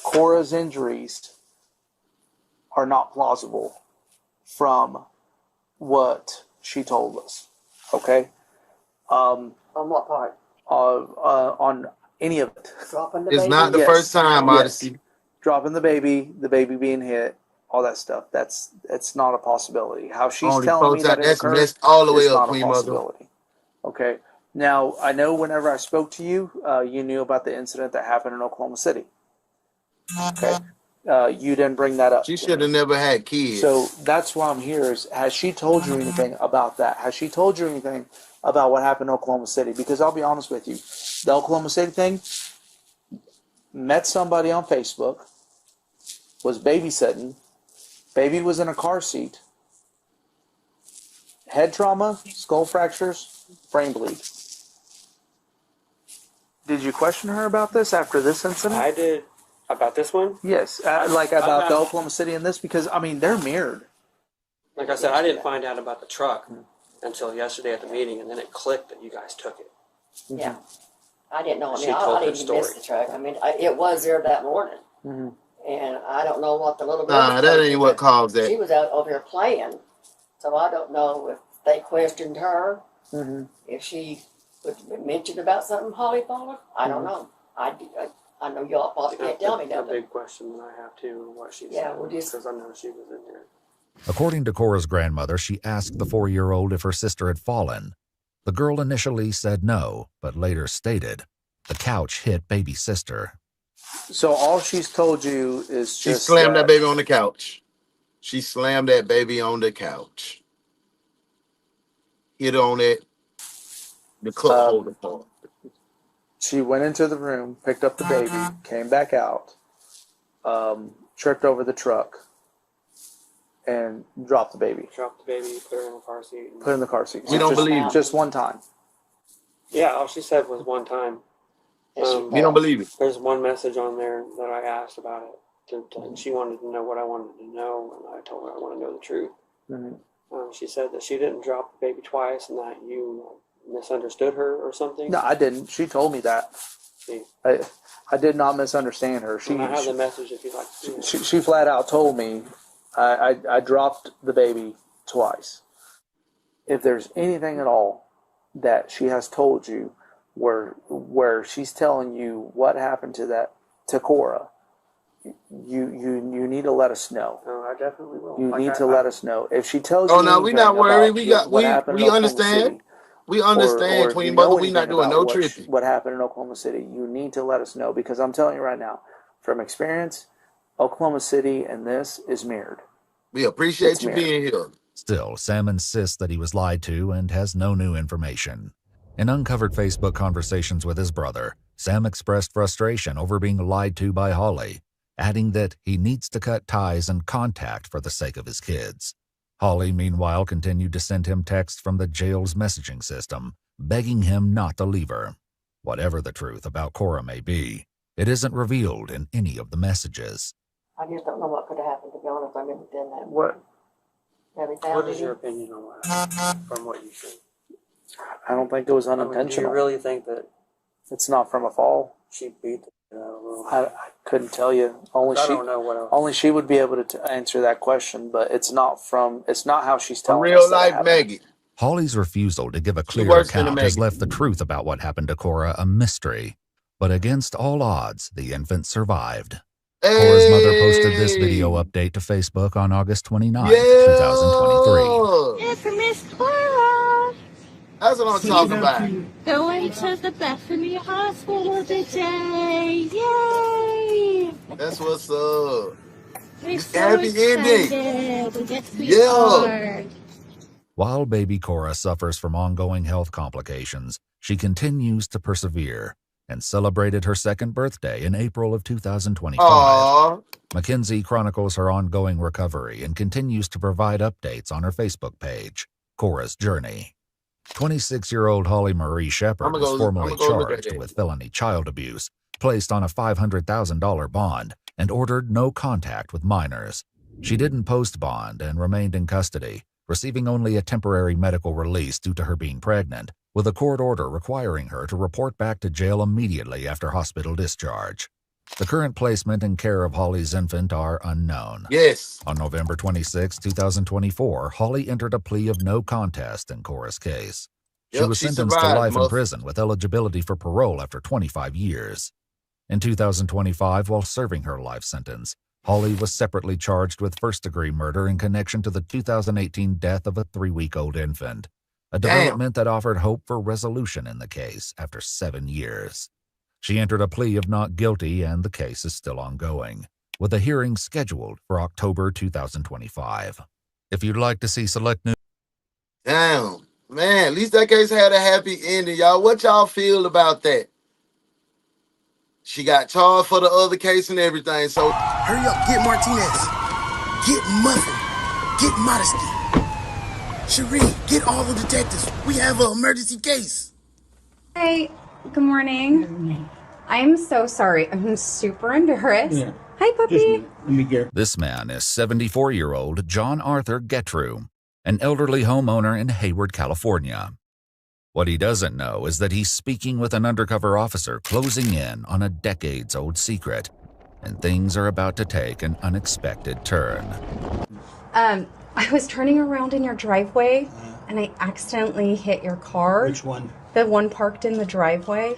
Cora's injuries are not plausible from what she told us, okay? On what part? On any of it. Dropping the It's baby? not the first time, Odyssey. Dropping the baby being hit, all that stuff. That's not a possibility. How she's Only telling me that it that's occurred messed all the way is up, not a Queen Mother. possibility. Okay. Now, I know whenever I spoke to you, you knew about the incident that happened in Oklahoma City. Okay. You didn't bring that up. She should have never had kids. So that's why I'm here. Has she told you anything about that? Has she told you anything about what happened in Oklahoma City? Because I'll be honest with you, the Oklahoma City thing, met somebody on Facebook, was babysitting, baby was in a car seat, head trauma, skull fractures, brain bleed. Did you question her about this after this incident? I did. About this one? Yes, like about the Oklahoma City and this, because, I mean, they're mirrored. Like I said, I didn't find out about the truck until yesterday at the meeting, and then it clicked that you guys took it. Yeah. I didn't know. I She mean, told I her didn't even story. miss the truck. I mean, it was there that morning. Mm-hmm. And I don't know what the little girl Nah, was that thinking, ain't what but caused that. She was out over here playing. So I don't know if they questioned her, if she mentioned about something Holly thought. I don't know. I know y'all probably can't tell me That's a nothing. big question that I have too, what she Yeah, said, we'll just- because I know she was in there. According to Cora's grandmother, she asked the 4-year-old if her sister had fallen. The girl initially said no, but later stated, the couch hit baby sister. So all she's told you is She just slammed that baby on the couch. She slammed that baby on the couch. Hit on it. The cup holder part. She went into the room, picked up the baby, came back out, tripped over the truck, and dropped the baby. Dropped the baby, put her in the car seat. Put her in the car seat. We don't believe it. Just one time. Yeah, all she said was one time. We don't believe it. There's one message on there that I asked about it. And she wanted to know what I wanted to know, and I told her I want to know the truth. She said that she didn't drop the baby twice and that you misunderstood her or something. No, I didn't. She told me that. See, I did not misunderstand her. and I have the message if you'd like to see it. She flat out told me I dropped the baby twice. If there's anything at all that she has told you where she's telling you what happened to Cora, you need to let us know. No, I definitely will. You need to let us know. If she tells you, Oh no, we not worried. We happened in we Oklahoma understand. City, We understand, or if Queen you know Mother. We not anything doing about no tripping. what happened in Oklahoma City, you need to let us know, because I'm telling you right now, from experience, Oklahoma City and this is mirrored. We appreciate It's you mirrored. being here. Still, Sam insists that he was lied to and has no new information. In uncovered Facebook conversations with his brother, Sam expressed frustration over being lied to by Holly, adding that he needs to cut ties and contact for the sake of his kids. Holly, meanwhile, continued to send him texts from the jail's messaging system, begging him not to leave her. Whatever the truth about Cora may be, it isn't revealed in any of the messages. I just don't know what could have happened, to be honest. I never done that. What? Have you found What is any? your opinion on what happened from what you see? I don't think it was Do unintentional. you really think that It's not from a fall. she beat the shit out of Lil? I couldn't tell you. Only I she. don't know what else. Only she would be able to answer that question. But it's not how she's A telling us real that it life happened. Maggie. Holly's refusal to give a clear works in a account has magazine. left the truth about what happened to Cora a mystery. But against all odds, the infant survived. Cora's mother posted this video update to Facebook on August 29, 2023. Infamous Cora. That's what I'm talking about. Going to the Bethany Hospital today. Yay! That's what's up. We're so Happy ending. excited. We get to be Yeah. part. While baby Cora suffers from ongoing health complications, she continues to persevere and celebrated her second birthday in April of 2025. Aww. Mackenzie chronicles her ongoing recovery and continues to provide updates on her Facebook page, Cora's Journey. 26-year-old Holly Marie Shepard I'ma was go formally look at charged it. with felony child abuse, placed on a $500,000 bond, and ordered no contact with minors. She didn't post bond and remained in custody, receiving only a temporary medical release due to her being pregnant, with a court order requiring her to report back to jail immediately after hospital discharge. The current placement and care of Holly's infant are unknown. Yes. On November 26, 2024, Holly entered a plea of no contest in Cora's case. She was sentenced to life in prison with eligibility for parole after 25 years. In 2025, while serving her life sentence, Holly was separately charged with first-degree murder in connection to the 2018 death of a 3-week-old infant, a development that offered hope for resolution in the case after 7 years. She entered a plea of not guilty, and the case is still ongoing, with a hearing scheduled for October 2025. If you'd like to see select news... Damn, man, at least that case had a happy ending, y'all. What y'all feel about that? She got charged for the other case and everything, so... Hurry up, get Martinez. Get Muffin. Get Modesty. Cherie, get all the detectives. We have an emergency case. Hi, good morning. I'm so sorry. I'm super embarrassed. Hi, puppy. This man is 74-year-old John Arthur Getrew, an elderly homeowner in Hayward, California. What he doesn't know is that he's speaking with an undercover officer closing in on a decades-old secret, and things are about to take an unexpected turn. I was turning around in your driveway, and I accidentally hit your car. Which one? The one parked in the driveway.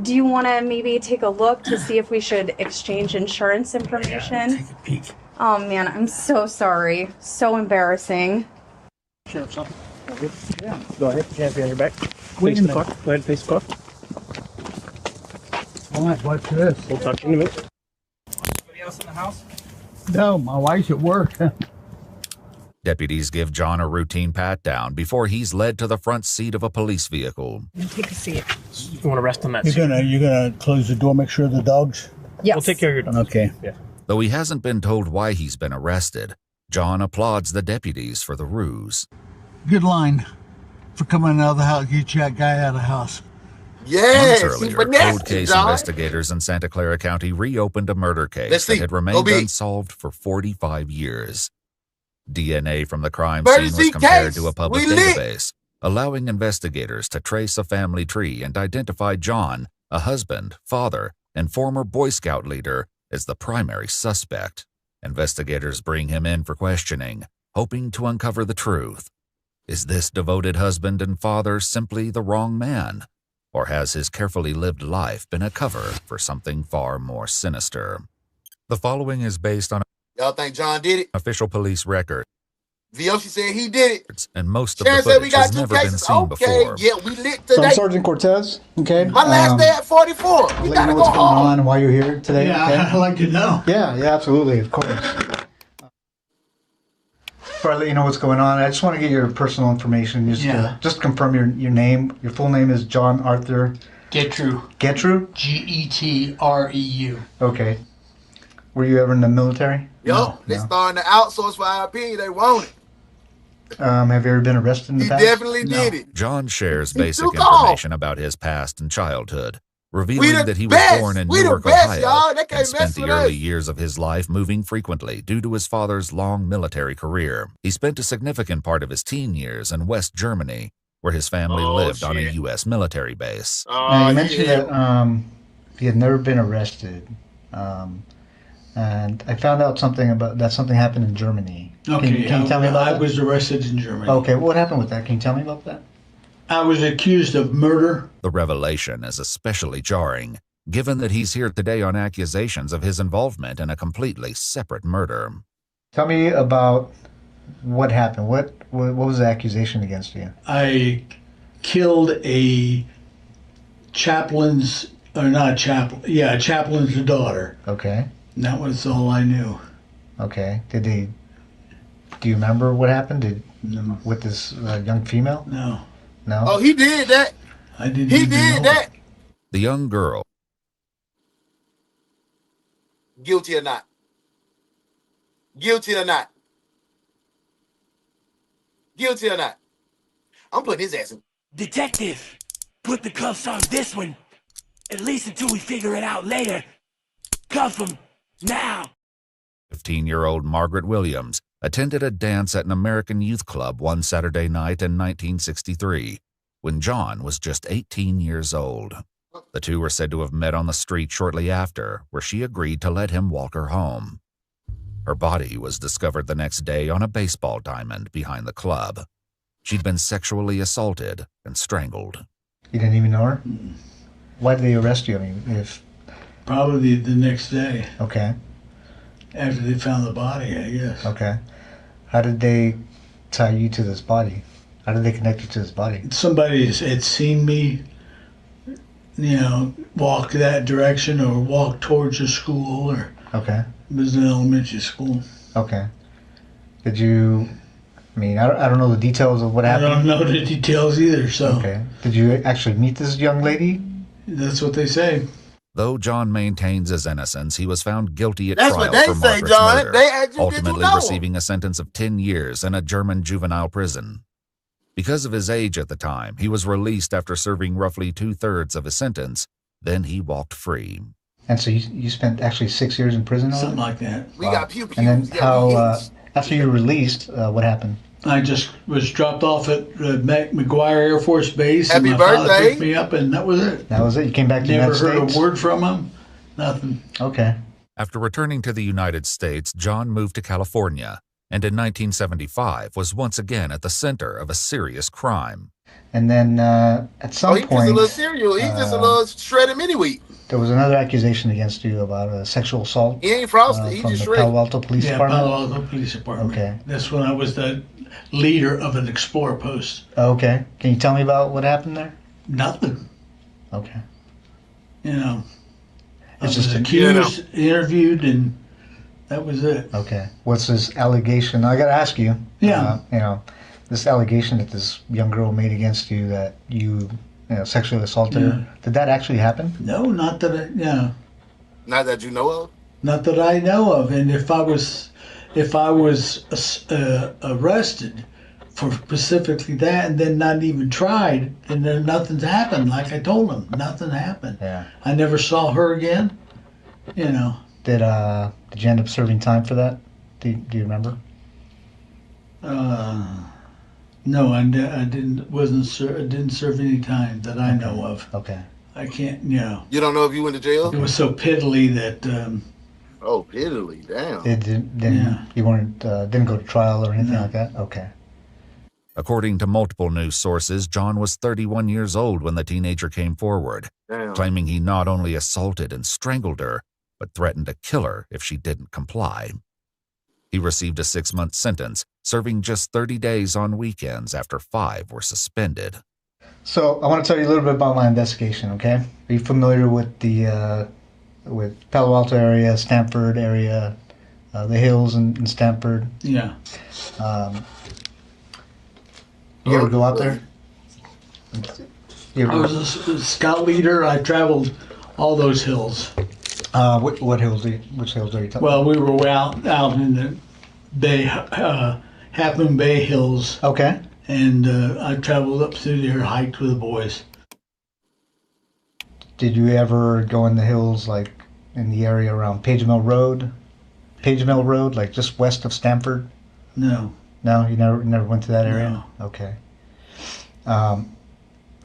Do you want to maybe take a look to see if we should exchange insurance information? Take a peek. Oh, man, I'm so sorry. So embarrassing. Sheriff's office. Yeah, go ahead. Hands behind your back. Wait in the car. Go ahead and face the car. All right, what's this? We'll talk to you in a minute. Anybody else in the house? No, my wife's at work. Deputies give John a routine pat-down before he's led to the front seat of a police vehicle. Take a seat. You want to rest on that You're seat? gonna close the door, make sure the dogs. Yes. We'll take care of your dogs. Okay. Yeah. Though he hasn't been told why he's been arrested, John applauds the deputies for the ruse. Good line for coming out of the house. Get that guy out of the house. Yes, Months earlier, cold case investigators in Santa Clara County reopened a murder case that had remained unsolved for 45 years. DNA from the crime scene was compared to a public database, allowing investigators to trace a family tree and identify John, a husband, father, and former Boy Scout leader, as the primary suspect. Investigators bring him in for questioning, hoping to uncover the truth. Is this devoted husband and father simply the wrong man? Or has his carefully lived life been a cover for something far more sinister? The following is based on Y'all think John did it? Official police record. Vioshi said he did it. And most of Sharon the said we footage got has 2 never been cases. seen before. Yeah, we lit So today. I'm Sergeant Cortez, okay? My last day at 44. We Let you gotta know go what's going home. on and why you're here today, Yeah, okay? I'd like to know. Yeah, absolutely, of course. Before I let you know what's going on, I just want to get your personal information. Just confirm your name. Your full name is John Arthur Getrew. Getrew? Getreu. Okay. Were you ever in the military? Yo, they starting to outsource for IP. They want it. Have you ever been arrested in the He past? definitely did it. John shares He basic took off. information about his past and childhood, revealing We the that he was best. born in We the Newark, best, y'all. Ohio, They can't and spent mess the with early us. years of his life moving frequently due to his father's long military career. He spent a significant part of his teen years in West Germany, where his family lived on a U.S. military base. Now, you mentioned that he had never been arrested. And I found out something about that something happened in Germany. Okay, Can you tell me about that? I was arrested in Germany. Okay, what happened with that? Can you tell me about that? I was accused of murder. The revelation is especially jarring, given that he's here today on accusations of his involvement in a completely separate murder. Tell me about what happened. What was the accusation against you? I killed a chaplain's daughter. Okay. And that was all I knew. Okay. Do you remember what happened? With this young female? No. No? Oh, he did that. I didn't. He did that. The young girl. Guilty or not? Guilty or not? Guilty or not? I'm putting his ass in. Detective, put the cuffs on this one. At least until we figure it out later. Cuff him, now. 15-year-old Margaret Williams attended a dance at an American youth club one Saturday night in 1963, when John was just 18 years old. The two were said to have met on the street shortly after, where she agreed to let him walk her home. Her body was discovered the next day on a baseball diamond behind the club. She'd been sexually assaulted and strangled. You didn't even know her? Why did they arrest you? I mean, if Probably the next day okay, after they found the body, I guess. okay. How did they tie you to this body? How did they connect you to this body? Somebody had seen me, walk that direction or walk towards the school, or Okay, it was an elementary school. okay. Did you? I mean, I don't know the details of what I happened. don't know the details either, so Okay. Did you actually meet this young lady? that's what they say. Though John maintains his innocence, he was found guilty at That's trial what they for say, Margaret's John. murder, They asked you, did you ultimately know him? receiving a sentence of 10 years in a German juvenile prison. Because of his age at the time, he was released after serving roughly 2/3 of his sentence. Then he walked free. And so you spent actually 6 years in prison? over Something it? like that. We got pew pews. And then Yeah, how? we After you were released, what happened? I just was dropped off at McGuire Air Force Base, Happy and my father birthday. picked me up, and that was it. That was it. You came back to the Never United heard States. a word from him. Nothing. Okay. After returning to the United States, John moved to California, and in 1975 was once again at the center of a serious crime. And then at some He's just point, a little cereal. He's just a little shredded mini wheat. there was another accusation against you about a sexual assault. He ain't frosted. He from just the shredded. Palo Alto Police Yeah, Department. Palo Alto Police Department. Okay. That's when I was the leader of an Explorer post. Okay. Can you tell me about what happened there? Nothing. Okay. I It's was just accused, interviewed, and that was it. Okay. What's this allegation? I got to ask you. Yeah. This allegation that this young girl made against you that you sexually assaulted her. Did that actually happen? No, not that Not that you know of. not that I know of. And if I was arrested for specifically that, and then not even tried, and then nothing's happened. Like I told him, nothing happened. Yeah. I never saw her again. Did you end up serving time for that? Do you remember? No, I didn't. Didn't serve any time that I know of. Okay. I can't. You don't know if you went to jail? It was so piddly that. Oh, piddly, damn. It didn't. You weren't. Didn't go to trial or anything like that. Okay. According to multiple news sources, John was 31 years old when the teenager came forward, Damn. claiming he not only assaulted and strangled her, but threatened to kill her if she didn't comply. He received a 6-month sentence, serving just 30 days on weekends after 5 were suspended. So I want to tell you a little bit about my investigation. Okay. Are you familiar with the with Palo Alto area, Stanford area, the hills in Stanford? Yeah. You ever go out there? I was a scout leader. I traveled all those hills. What hills? Which hills are you talking? Well, we were out in the Bay, Half Moon Bay Hills. Okay. And I traveled up through there, hiked with the boys. Did you ever go in the hills, like in the area around Page Mill Road? Page Mill Road, like just west of Stanford? No. No, you never went to that area? No. Okay.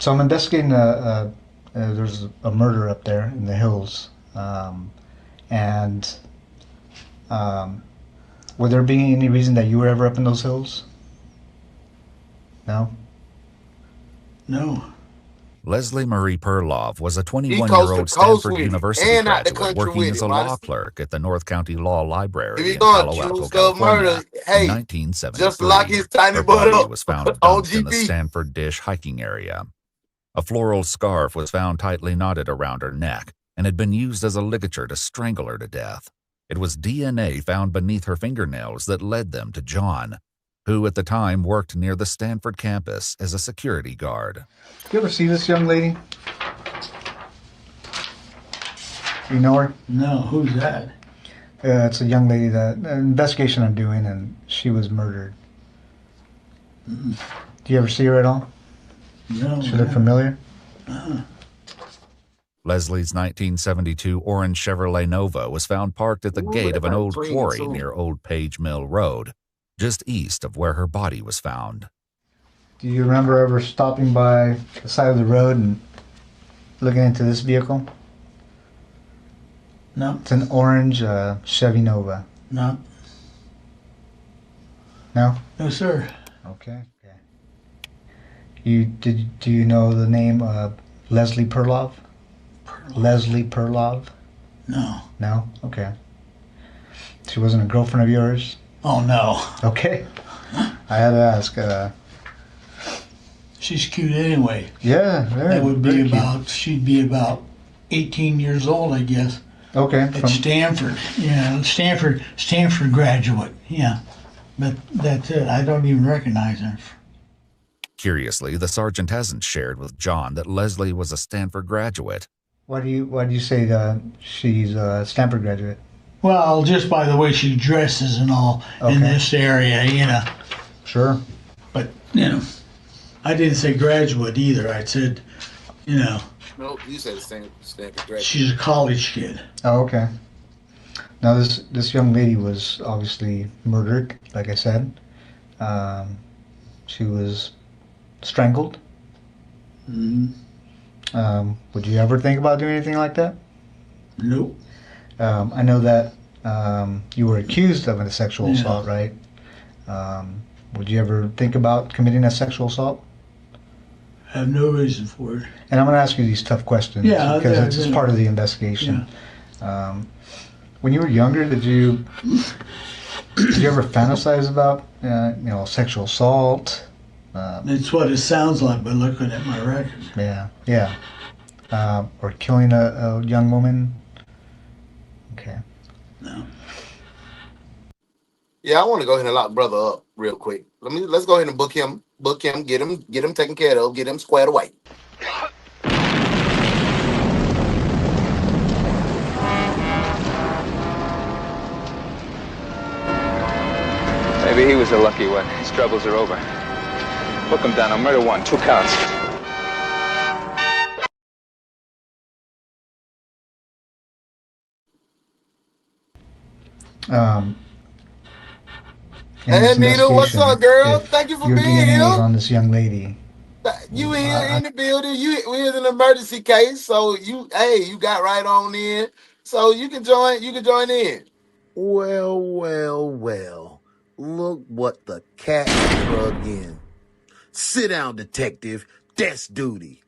So I'm investigating. There's a murder up there in the hills, and would there be any reason that you were ever up in those hills? No. No. Leslie Marie Perloff was a He 21-year-old coast to coast Stanford with it, University and out the graduate country working with as it, a boss. law clerk at the North County Law Library If he in going Palo Alto, to stuff California. murder, hey, In 1973, just lock his tiny her butt body up was found on dumped in the GP. Stanford Dish hiking area. A floral scarf was found tightly knotted around her neck and had been used as a ligature to strangle her to death. It was DNA found beneath her fingernails that led them to John, who at the time worked near the Stanford campus as a security guard. You ever see this young lady? You know her? No, who's that? It's a young lady that an investigation I'm doing, and she was murdered. Mm-mm. Do you ever see her at all? No. She look familiar? Leslie's 1972 orange Chevrolet Nova was found parked at the gate of an old quarry near Old Page Mill Road, just east of where her body was found. Do you remember ever stopping by the side of the road and looking into this vehicle? No. It's an orange Chevy Nova. No. No? No, sir. Okay. Do you know the name Leslie Perlov? Leslie Perlov? No. No? Okay. She wasn't a girlfriend of yours? Oh, no. Okay. I had to ask. She's cute anyway. Yeah, very. That would very be cute. about, she'd be about 18 years old, I guess. Okay. At Stanford. Yeah, Stanford graduate. Yeah. But that's it. I don't even recognize her. Curiously, the sergeant hasn't shared with John that Leslie was a Stanford graduate. Why do you say she's a Stanford graduate? Well, just by the way she dresses and all in this area, you know. Sure. But, you know, I didn't say graduate either. I said, you know. No, you said the same Stanford graduate. She's a college kid. Oh, okay. Now this young lady was obviously murdered, like I said. She was strangled. Mm-hmm. Would you ever think about doing anything like that? Nope. I know that you were accused of a sexual Yeah. assault, right? Would you ever think about committing a sexual assault? I have no reason for it. And I'm going to ask you these tough questions because it's part of the investigation. When you were younger, did you ever fantasize about sexual assault? It's what it sounds like by looking at my record. Yeah. Or killing a young woman? Okay. No. Yeah, I want to go ahead and lock brother up real quick. Let's go ahead and book him, get him taken care of, get him squared away. Maybe he was a lucky one. His troubles are over. Book him down on murder 1, 2 counts. Hey, Nita, what's up, girl? Thank you for your being DNA was here. on this young lady. You here in the building? We're an emergency case, so you got right on in. So you can join in. Well. Look what the cat drug in. Sit down, detective. Desk duty.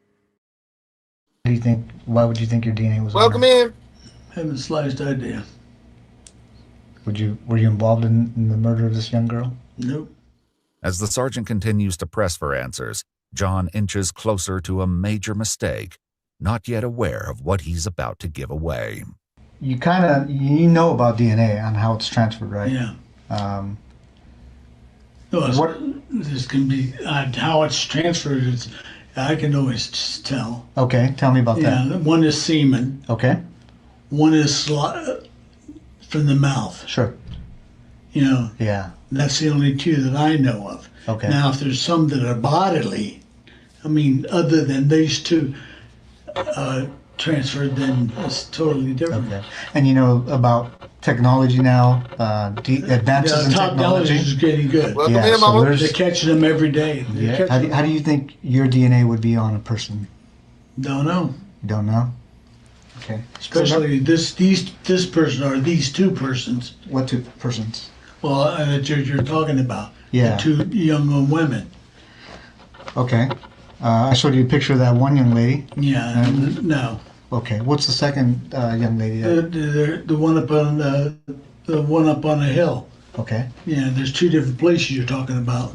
What do you think? Why would you think your DNA was Welcome on her? in. Haven't the slightest idea. Were you involved in the murder of this young girl? Nope. As the sergeant continues to press for answers, John inches closer to a major mistake, not yet aware of what he's about to give away. You know about DNA and how it's transferred, right? Yeah. This can be how it's transferred. I can always just tell. Okay, tell me about that. Yeah, one is semen. Okay. One is from the mouth. Sure. You know. Yeah. That's the only two that I know of. Okay. Now, if there's some that are bodily, I mean, other than these two transferred, then it's totally different. Okay. And you know about technology now, advances in technology technology. is getting good. Welcome in, Mama. They're catching them every day. Yeah. How do you think your DNA would be on a person? Don't know. You don't know? Okay. Especially this person or these two persons. What two persons? Well, that you're talking about. Yeah. The two young women. Okay. I showed you a picture of that one young lady. Yeah. No. Okay. What's the second young lady? The one up on the hill. Okay. Yeah. There's two different places you're talking about.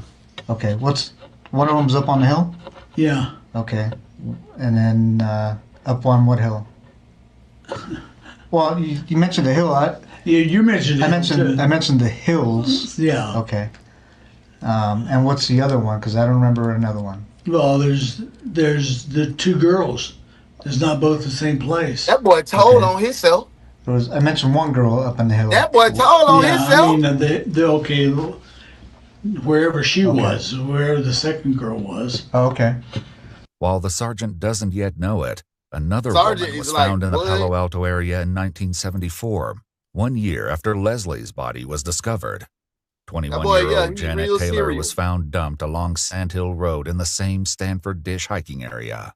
Okay. One of them's up on the hill? Yeah. Okay. And then up on what hill? Well, you mentioned the hill. You mentioned. I mentioned the hills. Yeah. Okay. And what's the other one? Because I don't remember another one. Well, there's the two girls. It's not both the same place. That boy told on himself. I mentioned one girl up on the hill. That boy told on himself. I mean, the okay, wherever she was, wherever the second girl was. Oh, okay. While the sergeant doesn't yet know it, another Sergeant woman was is like, found in the "What?" Palo Alto area in 1974, 1 year after Leslie's body was discovered. 21-year-old he's Janet real Taylor serious. was found dumped along Sand Hill Road in the same Stanford Dish hiking area.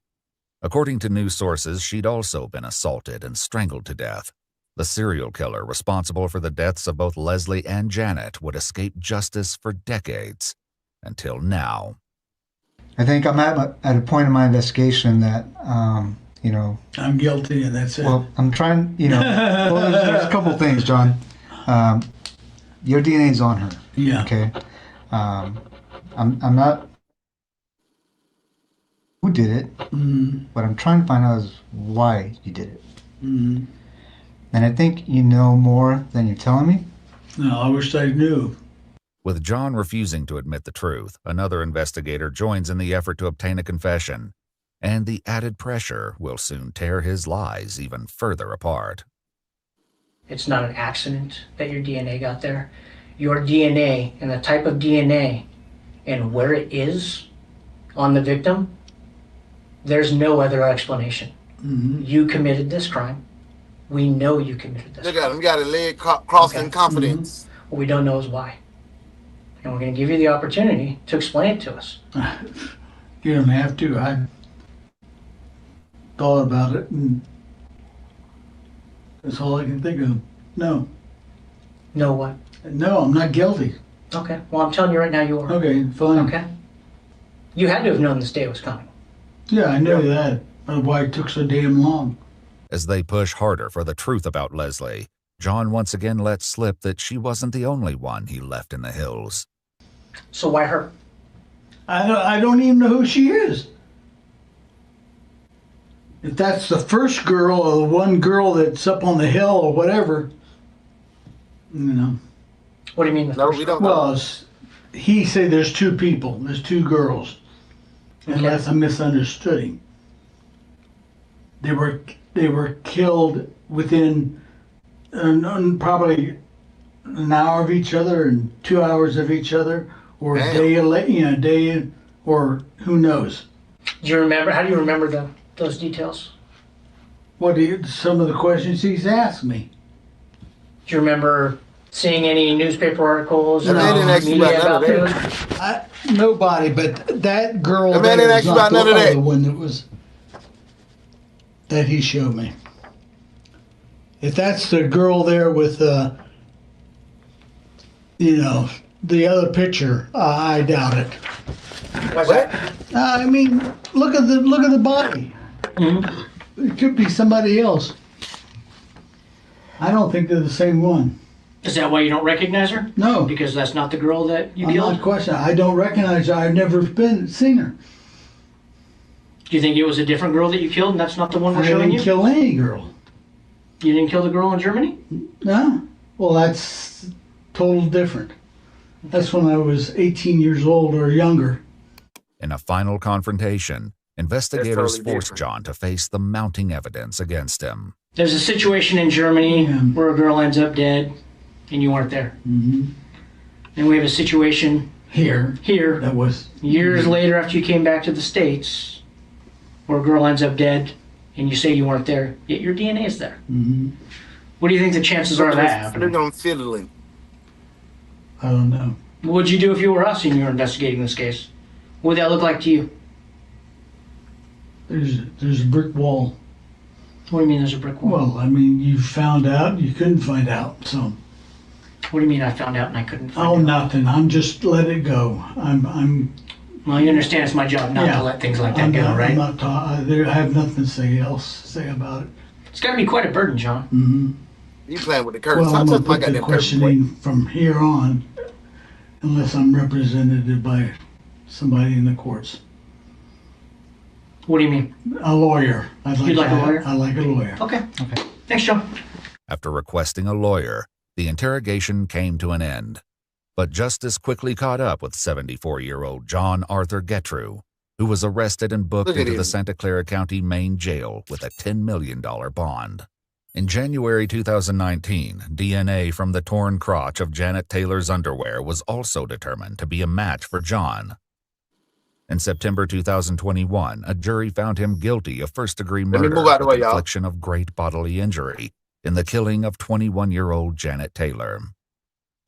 According to news sources, she'd also been assaulted and strangled to death. The serial killer responsible for the deaths of both Leslie and Janet would escape justice for decades, until now. I think I'm at a point in my investigation that, you know, I'm guilty, and that's it. well, I'm trying, you know, well, there's a couple things, John. Your DNA is on her. Yeah. Okay. I'm not who did it. Mm-hmm. What I'm trying to find out is why you did it. Mm-hmm. And I think you know more than you're telling me. No, I wish I knew. With John refusing to admit the truth, another investigator joins in the effort to obtain a confession, and the added pressure will soon tear his lies even further apart. It's not an accident that your DNA got there. Your DNA and the type of DNA and where it is on the victim, there's no other explanation. Mm-hmm. You committed this crime. We know you committed this Look at him. Got a leg crossed in confidence. crime. What we don't know is why. And we're going to give you the opportunity to explain it to us. You don't have to. I thought about it, and that's all I can think of. No. No what? No, I'm not guilty. Okay. Well, I'm telling you right now you are. Okay, fine. Okay. You had to have known this day was coming. Yeah, I know that. That's why it took so damn long. As they push harder for the truth about Leslie, John once again lets slip that she wasn't the only one he left in the hills. So why her? I don't even know who she is. If that's the first girl or the one girl that's up on the hill or whatever, you know. What do you mean? No, we don't know. Well, he said there's two people. There's two girls. Unless I misunderstood him. They were killed within probably an hour of each other and 2 hours of each other, or a day, or who knows. Do you remember? How do you remember those details? Some of the questions he's asked me. Do you remember seeing any newspaper articles or media about those? Nobody, but that girl The man didn't ask you about none of that. the one that he showed me. If that's the girl there with, the other picture, I doubt it. What's that? I mean, look at the body. Mm-hmm. It could be somebody else. I don't think they're the same one. Is that why you don't recognize her? No. Because that's not the girl that you I'm killed? not questioning. I don't recognize her. I've never seen her. Do you think it was a different girl that you killed and that's not the one we're I showing you? didn't kill any girl. You didn't kill the girl in Germany? No. Well, that's total different. That's when I was 18 years old or younger. In a final confrontation, investigators totally force different. John to face the mounting evidence against him. There's a situation in Germany where a girl ends up dead and you weren't there. Mm-hmm. And we have a situation Here. That was years later after you came back to the States where a girl ends up dead and you say you weren't there, yet your DNA is there. Mm-hmm. What do you think the chances are of that happening? They're fiddling. I don't know. What would you do if you were us and you were investigating this case? What would that look like to you? There's a brick wall. What do you mean there's a brick wall? Well, I mean, you found out, you couldn't find out, so. What do you mean I found out and I couldn't find Oh, out? nothing. I'm just let it go. Well, you understand it's my job not to let things like that go, right? I'm not I have nothing to say about it. It's got to be quite a burden, John. Mm-hmm. You playing with the curtains. Well, I'm Stop going to touching my put the goddamn curtains, boy. questioning from here on, unless I'm represented by somebody in the courts. What do you mean? A lawyer. You'd like a lawyer? I like a lawyer. Okay. Thanks, John. After requesting a lawyer, the interrogation came to an end. But justice quickly caught up with 74-year-old John Arthur Getrew, who was arrested and booked Look at into him. the Santa Clara County, Maine jail with a $10 million bond. In January 2019, DNA from the torn crotch of Janet Taylor's underwear was also determined to be a match for John. In September 2021, a jury found him guilty of first-degree Let me murder move out the way, with y'all. infliction of great bodily injury in the killing of 21-year-old Janet Taylor.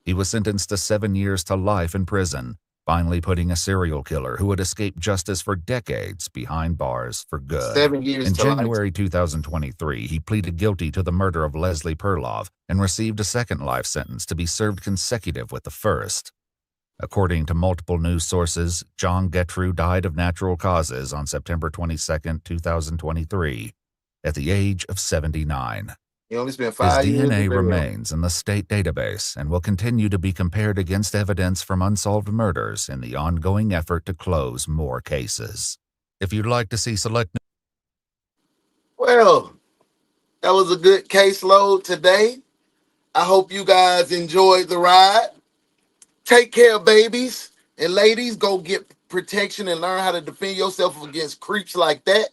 He was sentenced to 7 years to life in prison, finally putting a serial killer who had escaped justice for decades behind bars for good. 7 years In to life. January 2023, he pleaded guilty to the murder of Leslie Perlov and received a second life sentence to be served consecutive with the first. According to multiple news sources, John Getrew died of natural causes on September 22, 2023, at the age of 79. He only spent His 5 years. DNA remains in the state database and will continue to be compared against evidence from unsolved murders in the ongoing effort to close more cases. If you'd like to see select... Well, that was a good caseload today. I hope you guys enjoyed the ride. Take care of babies. And ladies, go get protection and learn how to defend yourself against creeps like that.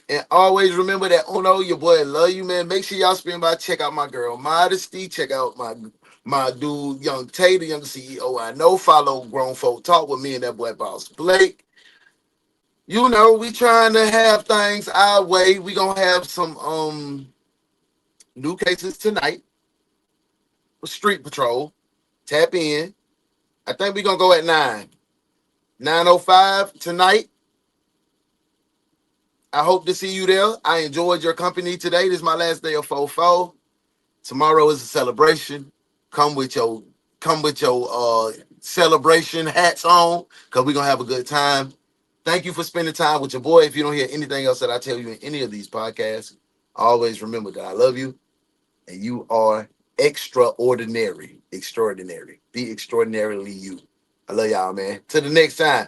And always remember that Uno, your boy, love you, man. Make sure y'all spin by, check out my girl Modesty, check out my dude Young Tay, the young CEO I know. Follow Grown Folk Talk with me and that boy Boss Blake. You know, we trying to have things our way. We gonna have some new cases tonight with Street Patrol. Tap in. I think we're gonna go at 9:05 tonight. I hope to see you there. I enjoyed your company today. This is my last day of FOFO. Tomorrow is a celebration. Come with your celebration hats on, because we're gonna have a good time. Thank you for spending time with your boy. If you don't hear anything else that I tell you in any of these podcasts, always remember that I love you and you are extraordinary. Extraordinary. Be extraordinarily you. I love y'all, man. Till the next time.